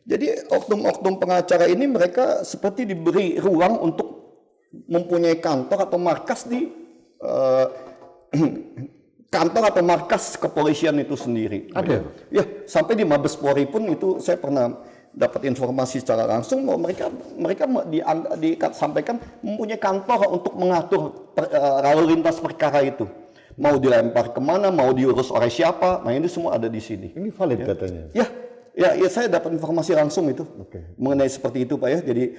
Jadi oknum-oknum pengacara ini mereka seperti diberi ruang untuk mempunyai kantor atau markas di kantor atau markas kepolisian itu sendiri. Ada? Ya, sampai di Mabes Polri pun itu saya pernah dapat informasi secara langsung bahwa mereka disampaikan mempunyai kantor untuk mengatur lalu lintas perkara itu. Mau dilempar kemana, mau diurus oleh siapa, nah ini semua ada di sini. Ini valid katanya? Ya, saya dapat informasi langsung itu mengenai seperti itu, Pak ya. Jadi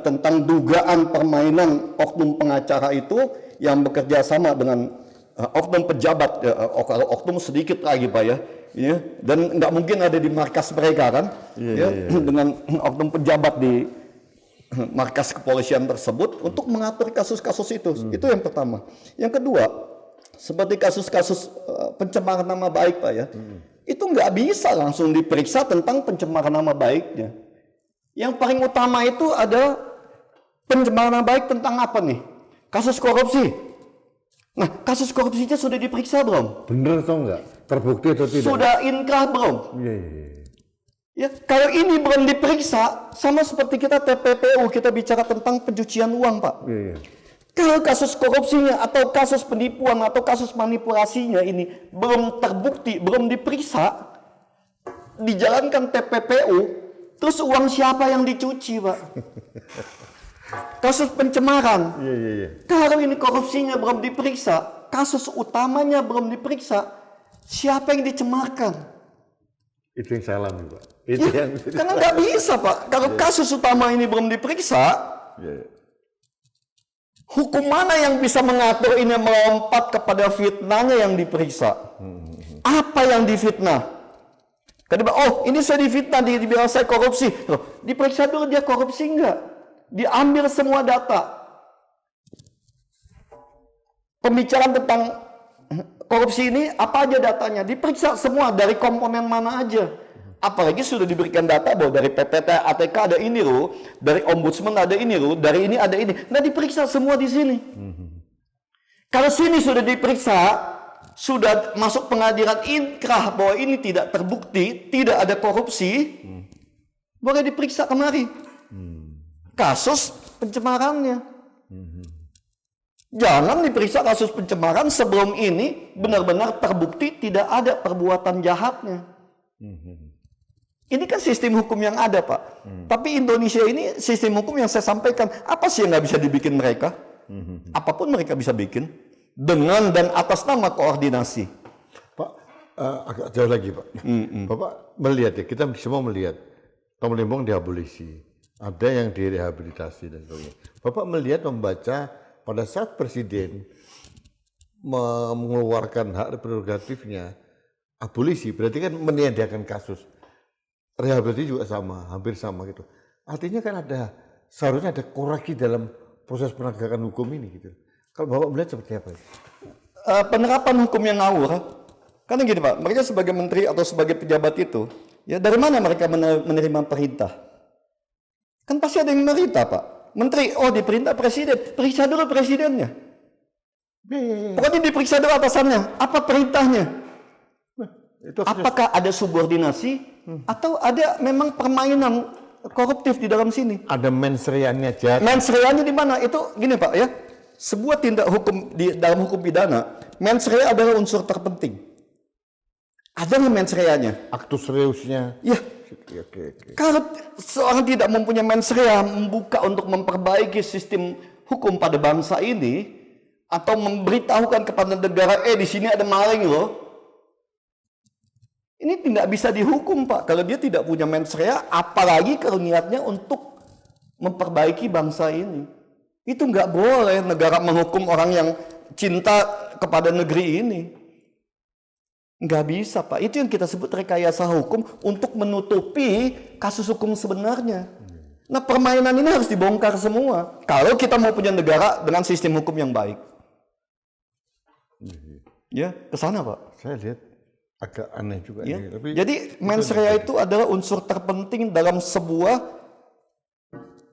tentang dugaan permainan oknum pengacara itu yang bekerja sama dengan oknum pejabat, oknum sedikit lagi, Pak ya. Ya, dan nggak mungkin ada di markas mereka kan, dengan oknum pejabat di markas kepolisian tersebut untuk mengatur kasus-kasus itu. Itu yang pertama. Yang kedua, seperti kasus-kasus pencemaran nama baik, Pak ya. Itu nggak bisa langsung diperiksa tentang pencemaran nama baiknya. Yang paling utama itu ada pencemaran nama baik tentang apa nih? Kasus korupsi. Nah, kasus korupsinya sudah diperiksa belum? Bener atau enggak? Terbukti atau tidak? Sudah inkrah belum? Iya. Ya, kalau ini belum diperiksa, sama seperti kita TPPU, kita bicara tentang pencucian uang, Pak. Iya. Kalau kasus korupsinya atau kasus penipuan atau kasus manipulasinya ini belum terbukti, belum diperiksa, dijalankan TPPU, terus uang siapa yang dicuci, Pak? Kasus pencemaran. Iya. Kalau ini korupsinya belum diperiksa, kasus utamanya belum diperiksa, siapa yang dicemarkan? Itu yang saya alami, Pak. Karena nggak bisa, Pak. Kalau kasus utama ini belum diperiksa, hukum mana yang bisa mengatur ini melompat kepada fitnahnya yang diperiksa? Apa yang difitnah? Kan dia bilang, oh ini saya difitnah, dibilang saya korupsi. Loh, diperiksa dulu dia korupsi enggak? Diambil semua data. Pembicaraan tentang korupsi ini, apa aja datanya? Diperiksa semua, dari komponen mana aja. Apalagi sudah diberikan data bahwa dari PPT, ATK ada ini loh, dari Ombudsman ada ini loh, dari ini ada ini. Nah diperiksa semua di sini. Kalau sini sudah diperiksa, sudah masuk pengadilan inkrah bahwa ini tidak terbukti, tidak ada korupsi, boleh diperiksa kemari. Kasus pencemarannya. Jangan diperiksa kasus pencemaran sebelum ini benar-benar terbukti tidak ada perbuatan jahatnya. Ini kan sistem hukum yang ada, Pak. Tapi Indonesia ini sistem hukum yang saya sampaikan, apa sih yang nggak bisa dibikin mereka? Apapun mereka bisa bikin dengan dan atas nama koordinasi. Pak, agak jauh lagi Pak. Bapak melihat ya, kita semua melihat Tom Lembong diabolisi, ada yang direhabilitasi dan sebagainya. Bapak melihat, membaca pada saat Presiden mengeluarkan hak prerogatifnya, abolisi berarti kan meniadakan kasus. Rehabilitasi juga sama, hampir sama gitu. Artinya kan seharusnya ada koreksi dalam proses penegakan hukum ini gitu. Kalau Bapak melihat seperti apa? Penerapan hukum yang ngawur, karena gini Pak, mereka sebagai menteri atau sebagai pejabat itu, ya dari mana mereka menerima perintah? Kan pasti ada yang memerintah Pak. Menteri, oh diperintah presiden, periksa dulu presidennya. Pokoknya diperiksa dulu atasannya, apa perintahnya? Apakah ada subordinasi atau ada memang permainan koruptif di dalam sini? Ada mensreanya aja. Mensreanya di mana? Itu gini Pak ya. Sebuah tindak hukum di dalam hukum pidana, mens rea adalah unsur terpenting. Ada nggak mens reanya? Aktus reusnya. Ya. Oke. Kalau seorang tidak mempunyai mens rea membuka untuk memperbaiki sistem hukum pada bangsa ini atau memberitahukan kepada negara, di sini ada maling loh. Ini tidak bisa dihukum Pak kalau dia tidak punya mens rea, apalagi kalau niatnya untuk memperbaiki bangsa ini. Itu nggak boleh negara menghukum orang yang cinta kepada negeri ini. Nggak bisa Pak. Itu yang kita sebut rekayasa hukum untuk menutupi kasus hukum sebenarnya. Nah permainan ini harus dibongkar semua. Kalau kita mau punya negara dengan sistem hukum yang baik. Ya, ke sana Pak. Saya lihat agak aneh juga Ya. ini. Tapi Jadi mens rea itu adalah unsur terpenting dalam sebuah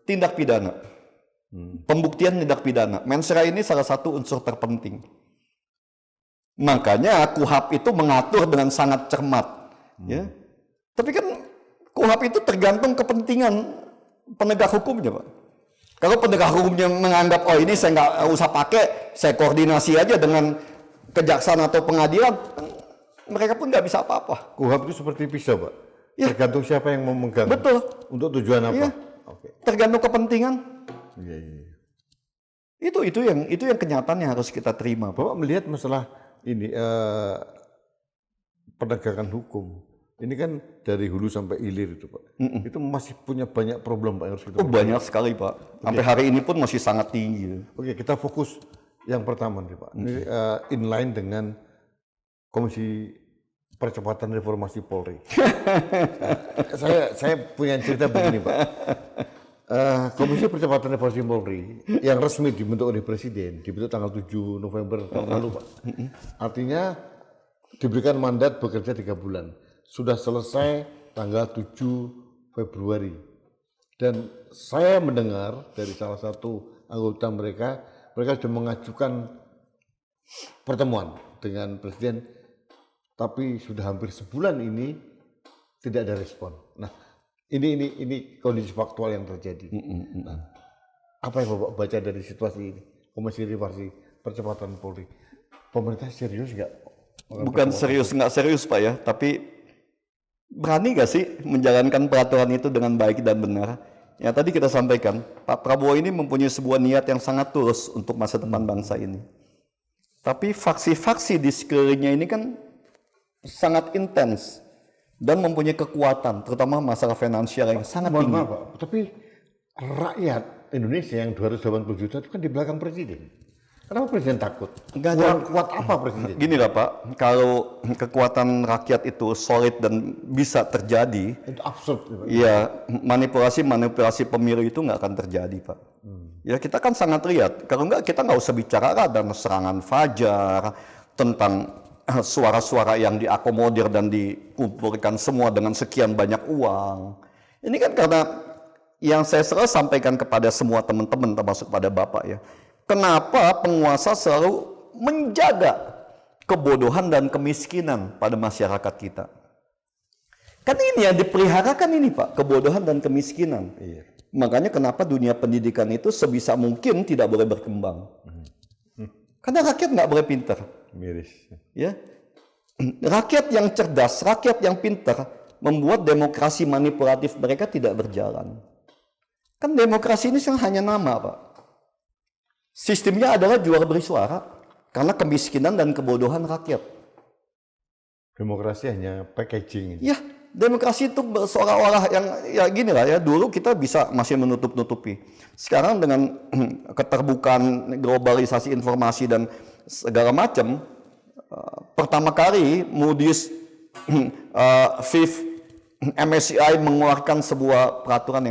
tindak pidana. Pembuktian tindak pidana. Mens rea ini salah satu unsur terpenting. Makanya KUHP itu mengatur dengan sangat cermat. Ya. Tapi kan KUHP itu tergantung kepentingan penegak hukumnya Pak. Kalau penegak hukumnya menganggap, oh ini saya nggak usah pakai, saya koordinasi aja dengan kejaksaan atau pengadilan, mereka pun nggak bisa apa-apa. KUHP itu seperti pisau Pak. Ya. Tergantung siapa yang memegang. Betul. Untuk tujuan apa? Iya. Oke. Tergantung kepentingan. Iya. Itu yang kenyataan yang harus kita terima. Pak. Bapak melihat masalah ini penegakan hukum. Ini kan dari hulu sampai hilir itu Pak. Itu masih punya banyak problem Pak yang harus kita. Banyak sekali Pak. Sampai hari ini pun masih sangat tinggi. Oke, kita fokus yang pertama nih Pak. Ini inline dengan Komisi Percepatan Reformasi Polri. saya punya cerita begini Pak. Komisi Percepatan Reformasi Polri yang resmi dibentuk oleh Presiden, dibentuk tanggal 7 November tahun lalu Pak. Artinya diberikan mandat bekerja 3 bulan. Sudah selesai tanggal 7 Februari. Dan saya mendengar dari salah satu anggota mereka sudah mengajukan pertemuan dengan Presiden, tapi sudah hampir sebulan ini tidak ada respon. Nah, ini kondisi faktual yang terjadi. Nah, apa yang Bapak baca dari situasi ini? Komisi Reformasi Percepatan Polri, pemerintah serius nggak? Bukan serius nggak serius Pak ya, tapi berani nggak sih menjalankan peraturan itu dengan baik dan benar? Ya tadi kita sampaikan, Pak Prabowo ini mempunyai sebuah niat yang sangat tulus untuk masa depan bangsa ini. Tapi faksi-faksi di sekelilingnya ini kan sangat intens dan mempunyai kekuatan, terutama masalah finansial yang sangat tinggi. Maaf, Pak, tapi rakyat Indonesia yang 280 juta itu kan di belakang Presiden. Kenapa presiden takut? Nggak ada. Kurang kuat apa presiden? Gini lah Pak, kalau kekuatan rakyat itu solid dan bisa terjadi, Itu absurd. ya manipulasi pemilu itu nggak akan terjadi Pak. Ya kita kan sangat lihat, kalau nggak kita nggak usah bicara dan serangan fajar tentang suara-suara yang diakomodir dan dikumpulkan semua dengan sekian banyak uang. Ini kan karena yang saya selalu sampaikan kepada semua teman-teman termasuk pada Bapak ya. Kenapa penguasa selalu menjaga kebodohan dan kemiskinan pada masyarakat kita? Kan ini yang dipeliharakan ini Pak, kebodohan dan kemiskinan. Iya. Makanya kenapa dunia pendidikan itu sebisa mungkin tidak boleh berkembang. Karena rakyat nggak boleh pintar. Miris. Ya, rakyat yang cerdas, rakyat yang pintar membuat demokrasi manipulatif mereka tidak berjalan. Kan demokrasi ini hanya nama Pak. Sistemnya adalah jual beli suara karena kemiskinan dan kebodohan rakyat. Demokrasi hanya packaging. Ya, demokrasi itu seolah-olah yang ya gini lah ya. Dulu kita bisa masih menutup-nutupi. Sekarang dengan keterbukaan globalisasi informasi dan segala macam, pertama kali Moody's, Fifth, MSCI mengeluarkan sebuah peraturan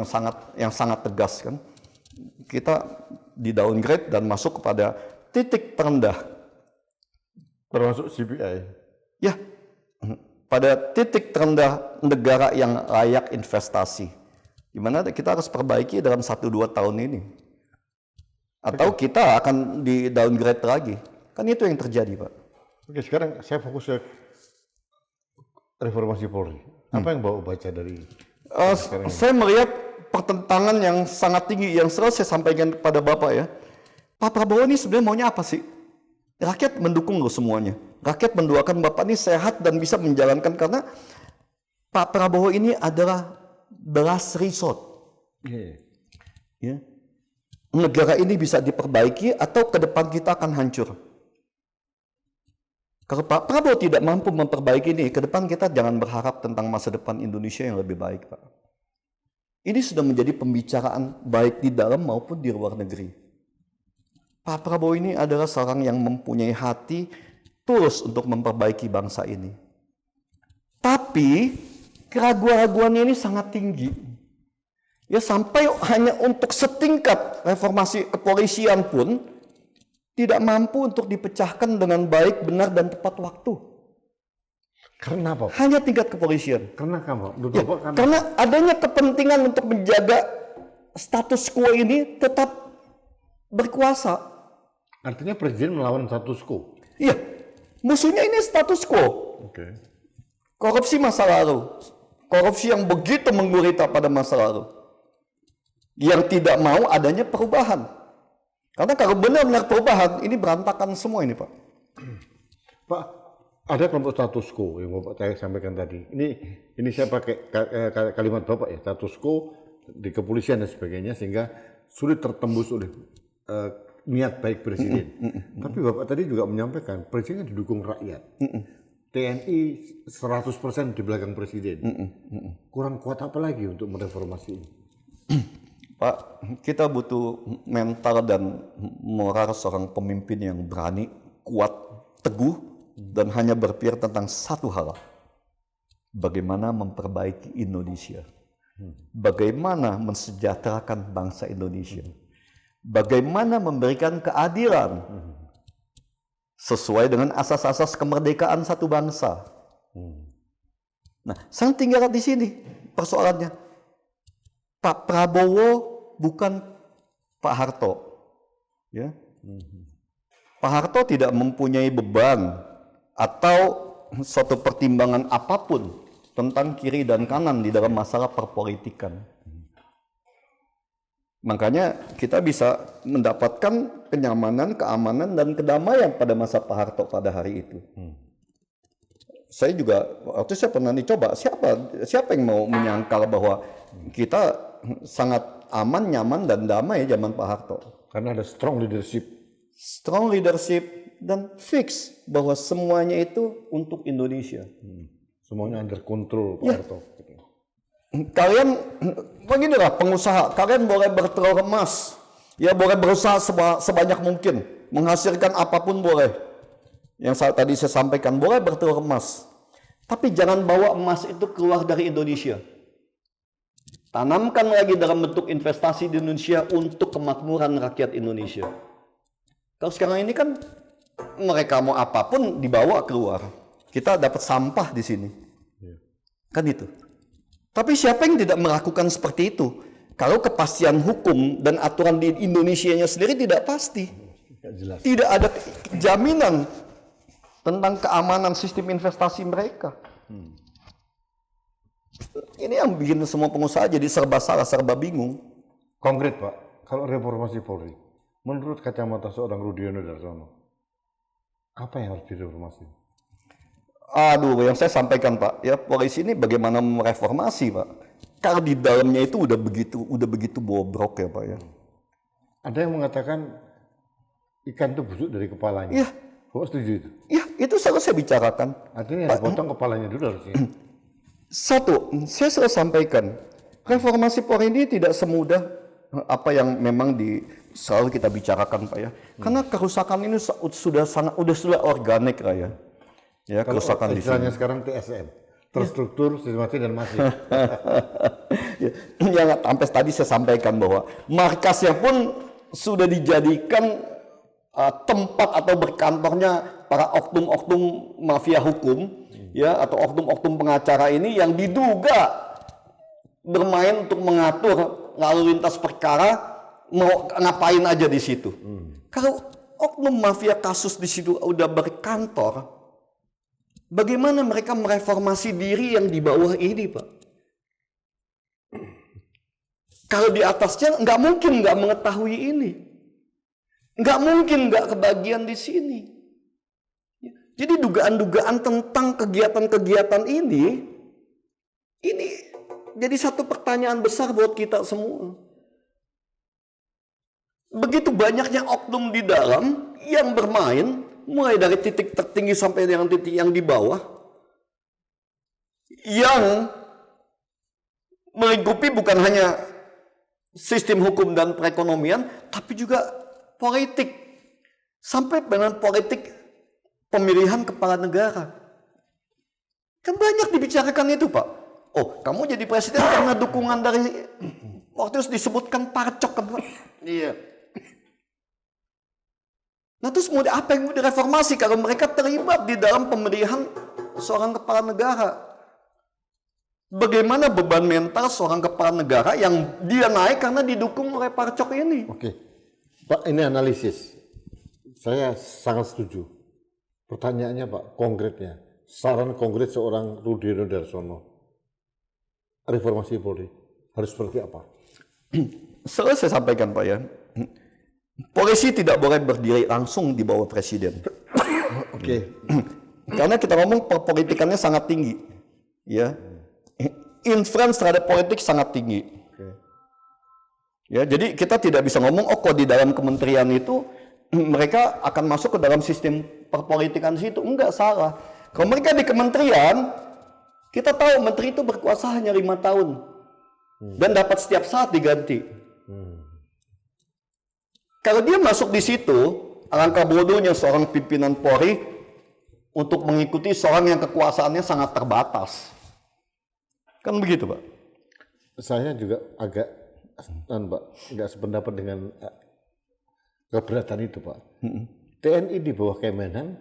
yang sangat tegas kan. Kita di downgrade dan masuk kepada titik terendah. Termasuk CPI. Ya, pada titik terendah negara yang layak investasi. Di mana kita harus perbaiki dalam 1-2 tahun ini. Atau kita akan di downgrade lagi. Kan itu yang terjadi, Pak. Oke, sekarang saya fokus ke reformasi Polri. Apa yang Bapak baca dari saya melihat pertentangan yang sangat tinggi yang selalu saya sampaikan kepada Bapak ya. Pak Prabowo ini sebenarnya maunya apa sih? Rakyat mendukung loh semuanya. Rakyat mendoakan Bapak ini sehat dan bisa menjalankan karena Pak Prabowo ini adalah the last resort. Ya. Negara ini bisa diperbaiki atau ke depan kita akan hancur. Kalau Pak Prabowo tidak mampu memperbaiki ini, ke depan kita jangan berharap tentang masa depan Indonesia yang lebih baik, Pak. Ini sudah menjadi pembicaraan baik di dalam maupun di luar negeri. Pak Prabowo ini adalah seorang yang mempunyai hati tulus untuk memperbaiki bangsa ini. Tapi keraguan-raguannya ini sangat tinggi. Ya sampai hanya untuk setingkat reformasi kepolisian pun tidak mampu untuk dipecahkan dengan baik, benar, dan tepat waktu. Karena apa? Hanya tingkat kepolisian. Karena apa? Ya, karena adanya kepentingan untuk menjaga status quo ini tetap berkuasa. Artinya presiden melawan status quo. Iya, musuhnya ini status quo. Oke. Korupsi masa lalu. Korupsi yang begitu menggurita pada masa lalu. Yang tidak mau adanya perubahan. Karena kalau benar-benar perubahan, ini berantakan semua ini, Pak. Pak, ada kelompok status quo yang Bapak saya sampaikan tadi. Ini saya pakai kalimat Bapak ya, status quo di kepolisian dan sebagainya, sehingga sulit tertembus oleh niat baik presiden. Tapi Bapak tadi juga menyampaikan, presiden didukung rakyat. TNI 100% di belakang presiden. Kurang kuat apa lagi untuk mereformasi ini? Pak, kita butuh mental dan moral seorang pemimpin yang berani, kuat, teguh, dan hanya berpikir tentang satu hal. Bagaimana memperbaiki Indonesia. Bagaimana mensejahterakan bangsa Indonesia. Bagaimana memberikan keadilan sesuai dengan asas-asas kemerdekaan satu bangsa. Nah, sang tinggal di sini persoalannya. Pak Prabowo bukan Pak Harto, ya. Pak Harto tidak mempunyai beban atau suatu pertimbangan apapun tentang kiri dan kanan di dalam masalah perpolitikan. Makanya kita bisa mendapatkan kenyamanan, keamanan, dan kedamaian pada masa Pak Harto pada hari itu. Saya juga waktu saya pernah dicoba, siapa yang mau menyangkal bahwa kita sangat aman, nyaman, dan damai zaman Pak Harto. Karena ada strong leadership. Strong leadership dan fix bahwa semuanya itu untuk Indonesia. Semuanya under control Pak Harto. Kalian, beginilah pengusaha, kalian boleh bertelur emas, ya boleh berusaha sebanyak mungkin. menghasilkan apapun boleh. Yang tadi saya sampaikan, boleh bertelur emas. Tapi jangan bawa emas itu keluar dari Indonesia. Tanamkan lagi dalam bentuk investasi di Indonesia untuk kemakmuran rakyat Indonesia. Kalau sekarang ini kan mereka mau apapun dibawa keluar. Kita dapat sampah di sini. Kan itu. Tapi siapa yang tidak melakukan seperti itu? Kalau kepastian hukum dan aturan di Indonesianya sendiri tidak pasti. Jelas. Tidak ada jaminan tentang keamanan sistem investasi mereka. Ini yang bikin semua pengusaha jadi serba salah, serba bingung. Konkret Pak, kalau reformasi Polri, menurut kacamata seorang Rudiono Darsono, apa yang harus direformasi? Aduh, yang saya sampaikan Pak, ya polisi ini bagaimana mereformasi Pak? Kalau di dalamnya itu udah begitu bobrok ya Pak ya. Ada yang mengatakan ikan itu busuk dari kepalanya. Iya. Bapak setuju itu? Ya, itu selalu saya bicarakan. Artinya dipotong kepalanya dulu harusnya. Satu, saya selalu sampaikan, reformasi Polri ini tidak semudah apa yang memang selalu kita bicarakan Pak ya. Karena kerusakan ini sudah organik lah ya. Ya, Kalau kerusakan di sini. istilahnya sekarang TSM, terstruktur, sistematis dan masif. Ya, yang sampai tadi saya sampaikan bahwa markasnya pun sudah dijadikan tempat atau berkantornya para oknum-oknum mafia hukum, ya, atau oknum-oknum pengacara ini yang diduga bermain untuk mengatur lalu lintas perkara, mau ngapain aja di situ. Kalau oknum mafia kasus di situ udah berkantor, bagaimana mereka mereformasi diri yang di bawah ini, Pak? Kalau di atasnya nggak mungkin nggak mengetahui ini. Nggak mungkin nggak kebagian di sini. Jadi dugaan-dugaan tentang kegiatan-kegiatan ini jadi satu pertanyaan besar buat kita semua. Begitu banyaknya oknum di dalam yang bermain, mulai dari titik tertinggi sampai dengan titik yang di bawah, yang melingkupi bukan hanya sistem hukum dan perekonomian, tapi juga politik, sampai dengan politik pemilihan kepala negara. Kan banyak dibicarakan itu Pak. Oh, kamu jadi presiden karena dukungan dari, waktu itu disebutkan parcok kan Pak. Iya. Nah terus apa yang mau direformasi kalau mereka terlibat di dalam pemilihan seorang kepala negara? Bagaimana beban mental seorang kepala negara yang dia naik karena didukung oleh parcok ini? Oke, Pak, ini analisis. Saya sangat setuju. Pertanyaannya Pak, konkretnya, saran konkret seorang Rudiono Darsono, reformasi Polri harus seperti apa? Selalu saya sampaikan Pak ya, polisi tidak boleh berdiri langsung di bawah presiden. Oke. Karena kita ngomong perpolitikannya sangat tinggi, ya, influence terhadap politik sangat tinggi. Ya, jadi kita tidak bisa ngomong, oh kok di dalam kementerian itu mereka akan masuk ke dalam sistem perpolitikan situ. Enggak, salah. Kalau mereka di kementerian, kita tahu menteri itu berkuasa hanya 5 tahun dan dapat setiap saat diganti. Kalau dia masuk di situ, alangkah bodohnya seorang pimpinan Polri untuk mengikuti seorang yang kekuasaannya sangat terbatas. Kan begitu, Pak? Saya juga agak, Pak, nggak sependapat dengan keberatan itu, Pak. TNI di bawah Kemenhan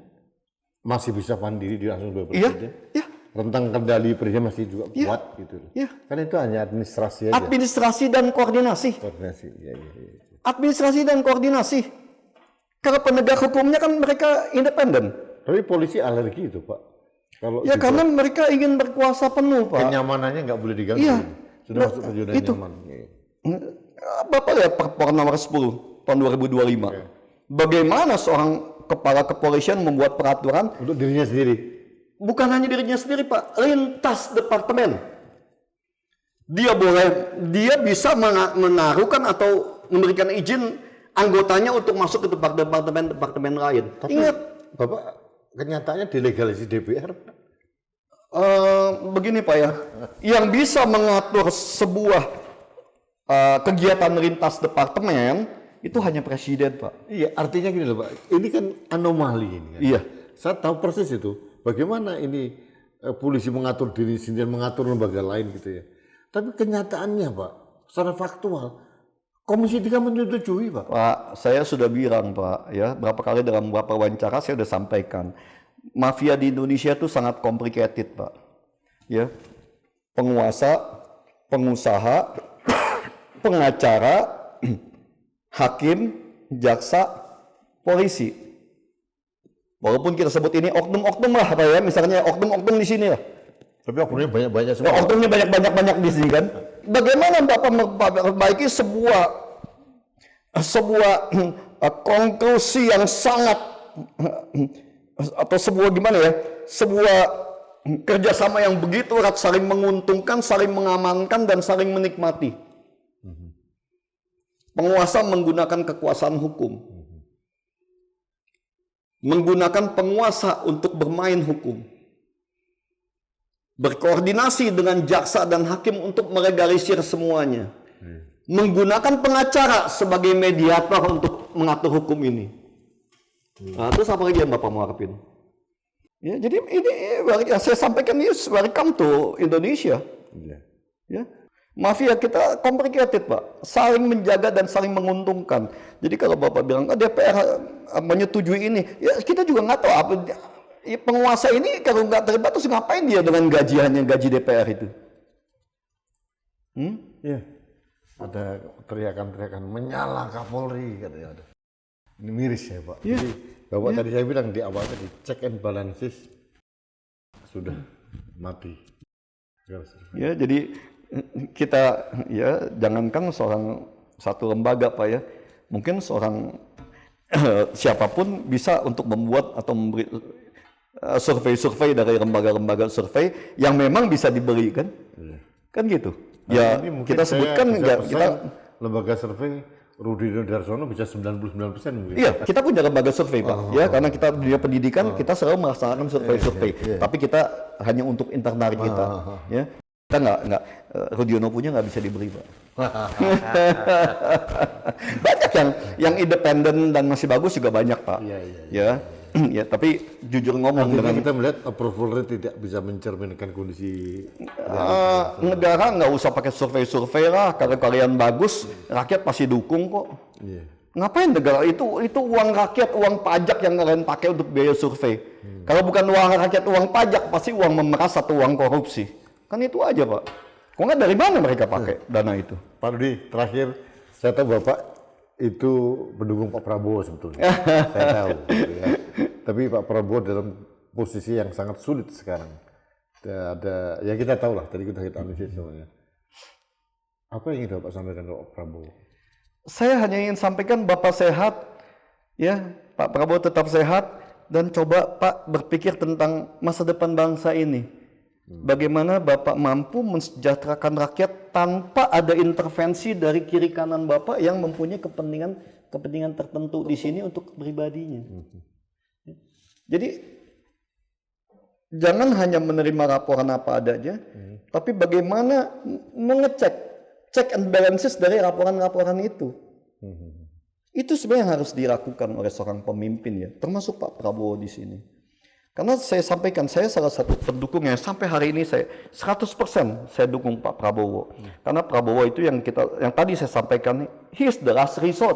masih bisa mandiri di langsung bawah presiden. Iya. Rentang kendali presiden masih juga kuat gitu. Iya. Kan itu hanya administrasi aja. Administrasi dan koordinasi. Koordinasi. Ya. Administrasi dan koordinasi. Kalau penegak hukumnya kan mereka independen. Tapi polisi alergi itu, Pak. Kalau ya karena mereka ingin berkuasa penuh, Pak. kenyamanannya nggak boleh diganggu. Iya. Sudah masuk ke zona nyaman. Bapak lihat Perpres nomor 10 tahun 2025. Bagaimana seorang kepala kepolisian membuat peraturan Untuk dirinya sendiri. bukan hanya dirinya sendiri, Pak, lintas departemen. Dia bisa menaruhkan atau memberikan izin anggotanya untuk masuk ke departemen lain. Tapi, Ingat, Bapak, kenyataannya delegalisasi DPR. begini Pak ya, yang bisa mengatur sebuah kegiatan lintas departemen, itu hanya presiden, Pak. Iya, artinya gini loh Pak, ini kan anomali ini kan. Iya. Saya tahu persis itu, bagaimana ini polisi mengatur diri sendiri, mengatur lembaga lain gitu ya. Tapi kenyataannya Pak, secara faktual, Komisi 3 menyetujui Pak. Pak, saya sudah bilang Pak, ya berapa kali dalam beberapa wawancara saya sudah sampaikan, mafia di Indonesia itu sangat complicated Pak. Ya, penguasa, pengusaha, pengacara, hakim, jaksa, polisi. Walaupun kita sebut ini oknum-oknum lah Pak ya, misalnya oknum-oknum di sini lah. Tapi oknumnya banyak-banyak semua. Oknumnya banyak-banyak di sini kan. Bagaimana Bapak memperbaiki sebuah konklusi yang sangat atau sebuah gimana ya, sebuah kerjasama yang begitu erat, saling menguntungkan, saling mengamankan dan saling menikmati. Penguasa menggunakan kekuasaan hukum, menggunakan penguasa untuk bermain hukum, berkoordinasi dengan jaksa dan hakim untuk melegalisir semuanya, menggunakan pengacara sebagai mediator untuk mengatur hukum ini. Nah, terus apa lagi yang Bapak mau harapin? Ya, jadi ini saya sampaikan ini welcome to Indonesia. Ya. Mafia kita complicated Pak, saling menjaga dan saling menguntungkan. Jadi kalau Bapak bilang DPR menyetujui ini, ya kita juga nggak tahu apa penguasa ini kalau nggak terlibat terus ngapain dia dengan gajiannya, gaji DPR itu? Iya. Ada teriakan-teriakan menyala Kapolri katanya ada. Ini miris ya Pak. Ya. Jadi Bapak tadi saya bilang di awal tadi check and balances sudah mati. Ya, jadi kita ya jangankan satu lembaga Pak ya, mungkin seorang siapapun bisa untuk membuat atau memberi survei-survei dari lembaga-lembaga survei yang memang bisa dibeli kan, kan gitu. Ya kita sebutkan ya, kita lembaga survei Rudiono Darsono bisa 99% mungkin. Iya, kita punya lembaga survei Pak, ya karena kita dunia pendidikan kita selalu melaksanakan survei-survei, tapi kita hanya untuk internal kita, ya. Kita nggak Rudiono punya nggak bisa dibeli Pak. Banyak yang independen dan masih bagus juga banyak Pak. Ya, ya tapi jujur ngomong dengan kita melihat approval rate tidak bisa mencerminkan kondisi negara nggak usah pakai survei lah, kalau kalian bagus rakyat pasti dukung kok. Ngapain negara itu uang rakyat, uang pajak yang kalian pakai untuk biaya survei. Kalau bukan uang rakyat, uang pajak pasti uang memeras atau uang korupsi. Kan itu aja Pak. Kok nggak dari mana mereka pakai dana itu? Pak Rudi, terakhir saya tahu Bapak itu pendukung Pak Prabowo sebetulnya. Saya tahu. Ya. Tapi Pak Prabowo dalam posisi yang sangat sulit sekarang. Ada, ya kita tahu lah, tadi kita analisis semuanya. Apa yang ingin Bapak sampaikan ke Pak Prabowo? Saya hanya ingin sampaikan Bapak sehat, ya Pak Prabowo tetap sehat, dan coba Pak berpikir tentang masa depan bangsa ini. Bagaimana Bapak mampu mensejahterakan rakyat tanpa ada intervensi dari kiri kanan Bapak yang mempunyai kepentingan tertentu di sini untuk pribadinya. Jadi jangan hanya menerima laporan apa adanya, tapi bagaimana mengecek check and balances dari laporan-laporan itu. Itu sebenarnya harus dilakukan oleh seorang pemimpin ya, termasuk Pak Prabowo di sini. Karena saya sampaikan, saya salah satu pendukung yang sampai hari ini saya 100% saya dukung Pak Prabowo. Karena Prabowo itu yang tadi saya sampaikan, he is the last resort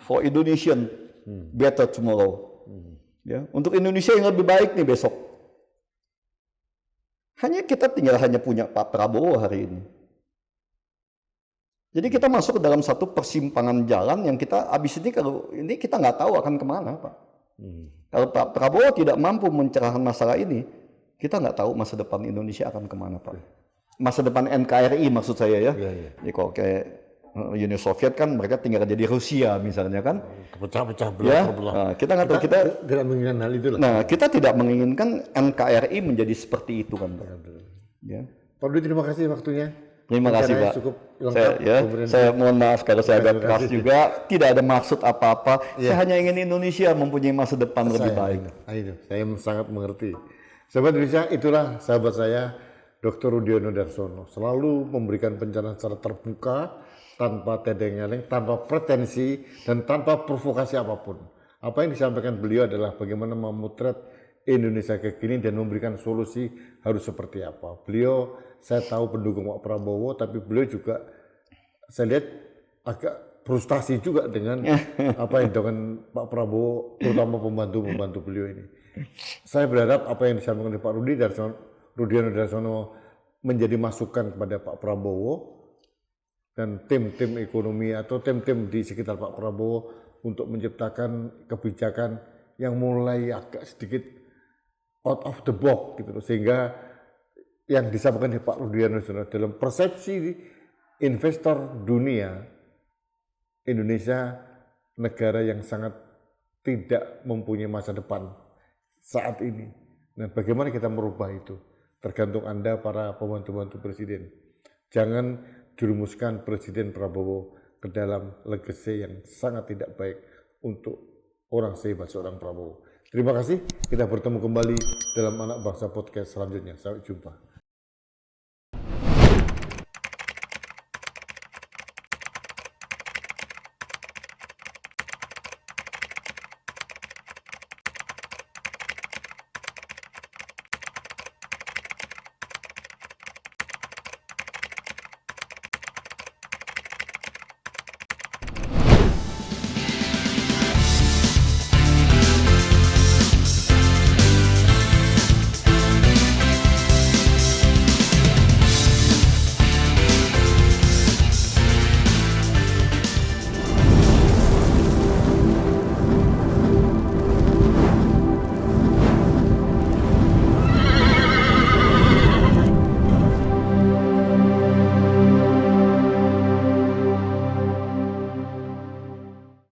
for Indonesian better tomorrow. Ya, untuk Indonesia yang lebih baik nih besok. Kita tinggal punya Pak Prabowo hari ini. Jadi kita masuk ke dalam satu persimpangan jalan yang kita abis ini kalau ini kita nggak tahu akan kemana Pak. Kalau Pak Prabowo tidak mampu mencerahkan masalah ini, kita nggak tahu masa depan Indonesia akan kemana Pak. Masa depan NKRI maksud saya ya. Jadi kalau kayak Uni Soviet kan mereka tinggal jadi Rusia misalnya kan. Pecah-pecah terbelah. Nah, kita nggak tahu, kita tidak menginginkan hal itu lah. Nah, kita tidak menginginkan NKRI menjadi seperti itu kan Pak. Ya. Pak Rudi, terima kasih waktunya. Terima kasih Pak. Cukup lengkap, saya mohon maaf kalau saya agak keras juga. Tidak ada maksud apa-apa. Saya hanya ingin Indonesia mempunyai masa depan lebih baik. Saya sangat mengerti. Sahabat Indonesia, itulah sahabat saya Dr. Rudiono Darsono. Selalu memberikan pencerahan secara terbuka, tanpa tedeng-eleng, tanpa pretensi, dan tanpa provokasi apapun. Apa yang disampaikan beliau adalah bagaimana memotret Indonesia kekini dan memberikan solusi harus seperti apa. Beliau, saya tahu pendukung Pak Prabowo, tapi beliau juga saya lihat agak frustasi juga dengan apa yang dilakukan Pak Prabowo, terutama pembantu-pembantu beliau ini. Saya berharap apa yang disampaikan oleh Pak Rudiono Darsono menjadi masukan kepada Pak Prabowo dan tim-tim ekonomi atau tim-tim di sekitar Pak Prabowo untuk menciptakan kebijakan yang mulai agak sedikit out of the box gitu, sehingga yang disampaikan oleh Pak Rudiono Darsono dalam persepsi investor dunia, Indonesia negara yang sangat tidak mempunyai masa depan saat ini. Nah, bagaimana kita merubah itu? Tergantung Anda para pembantu-pembantu presiden. Jangan jerumuskan Presiden Prabowo ke dalam legacy yang sangat tidak baik untuk orang sehebat seorang Prabowo. Terima kasih, kita bertemu kembali dalam Anak Bangsa Podcast selanjutnya. Sampai jumpa.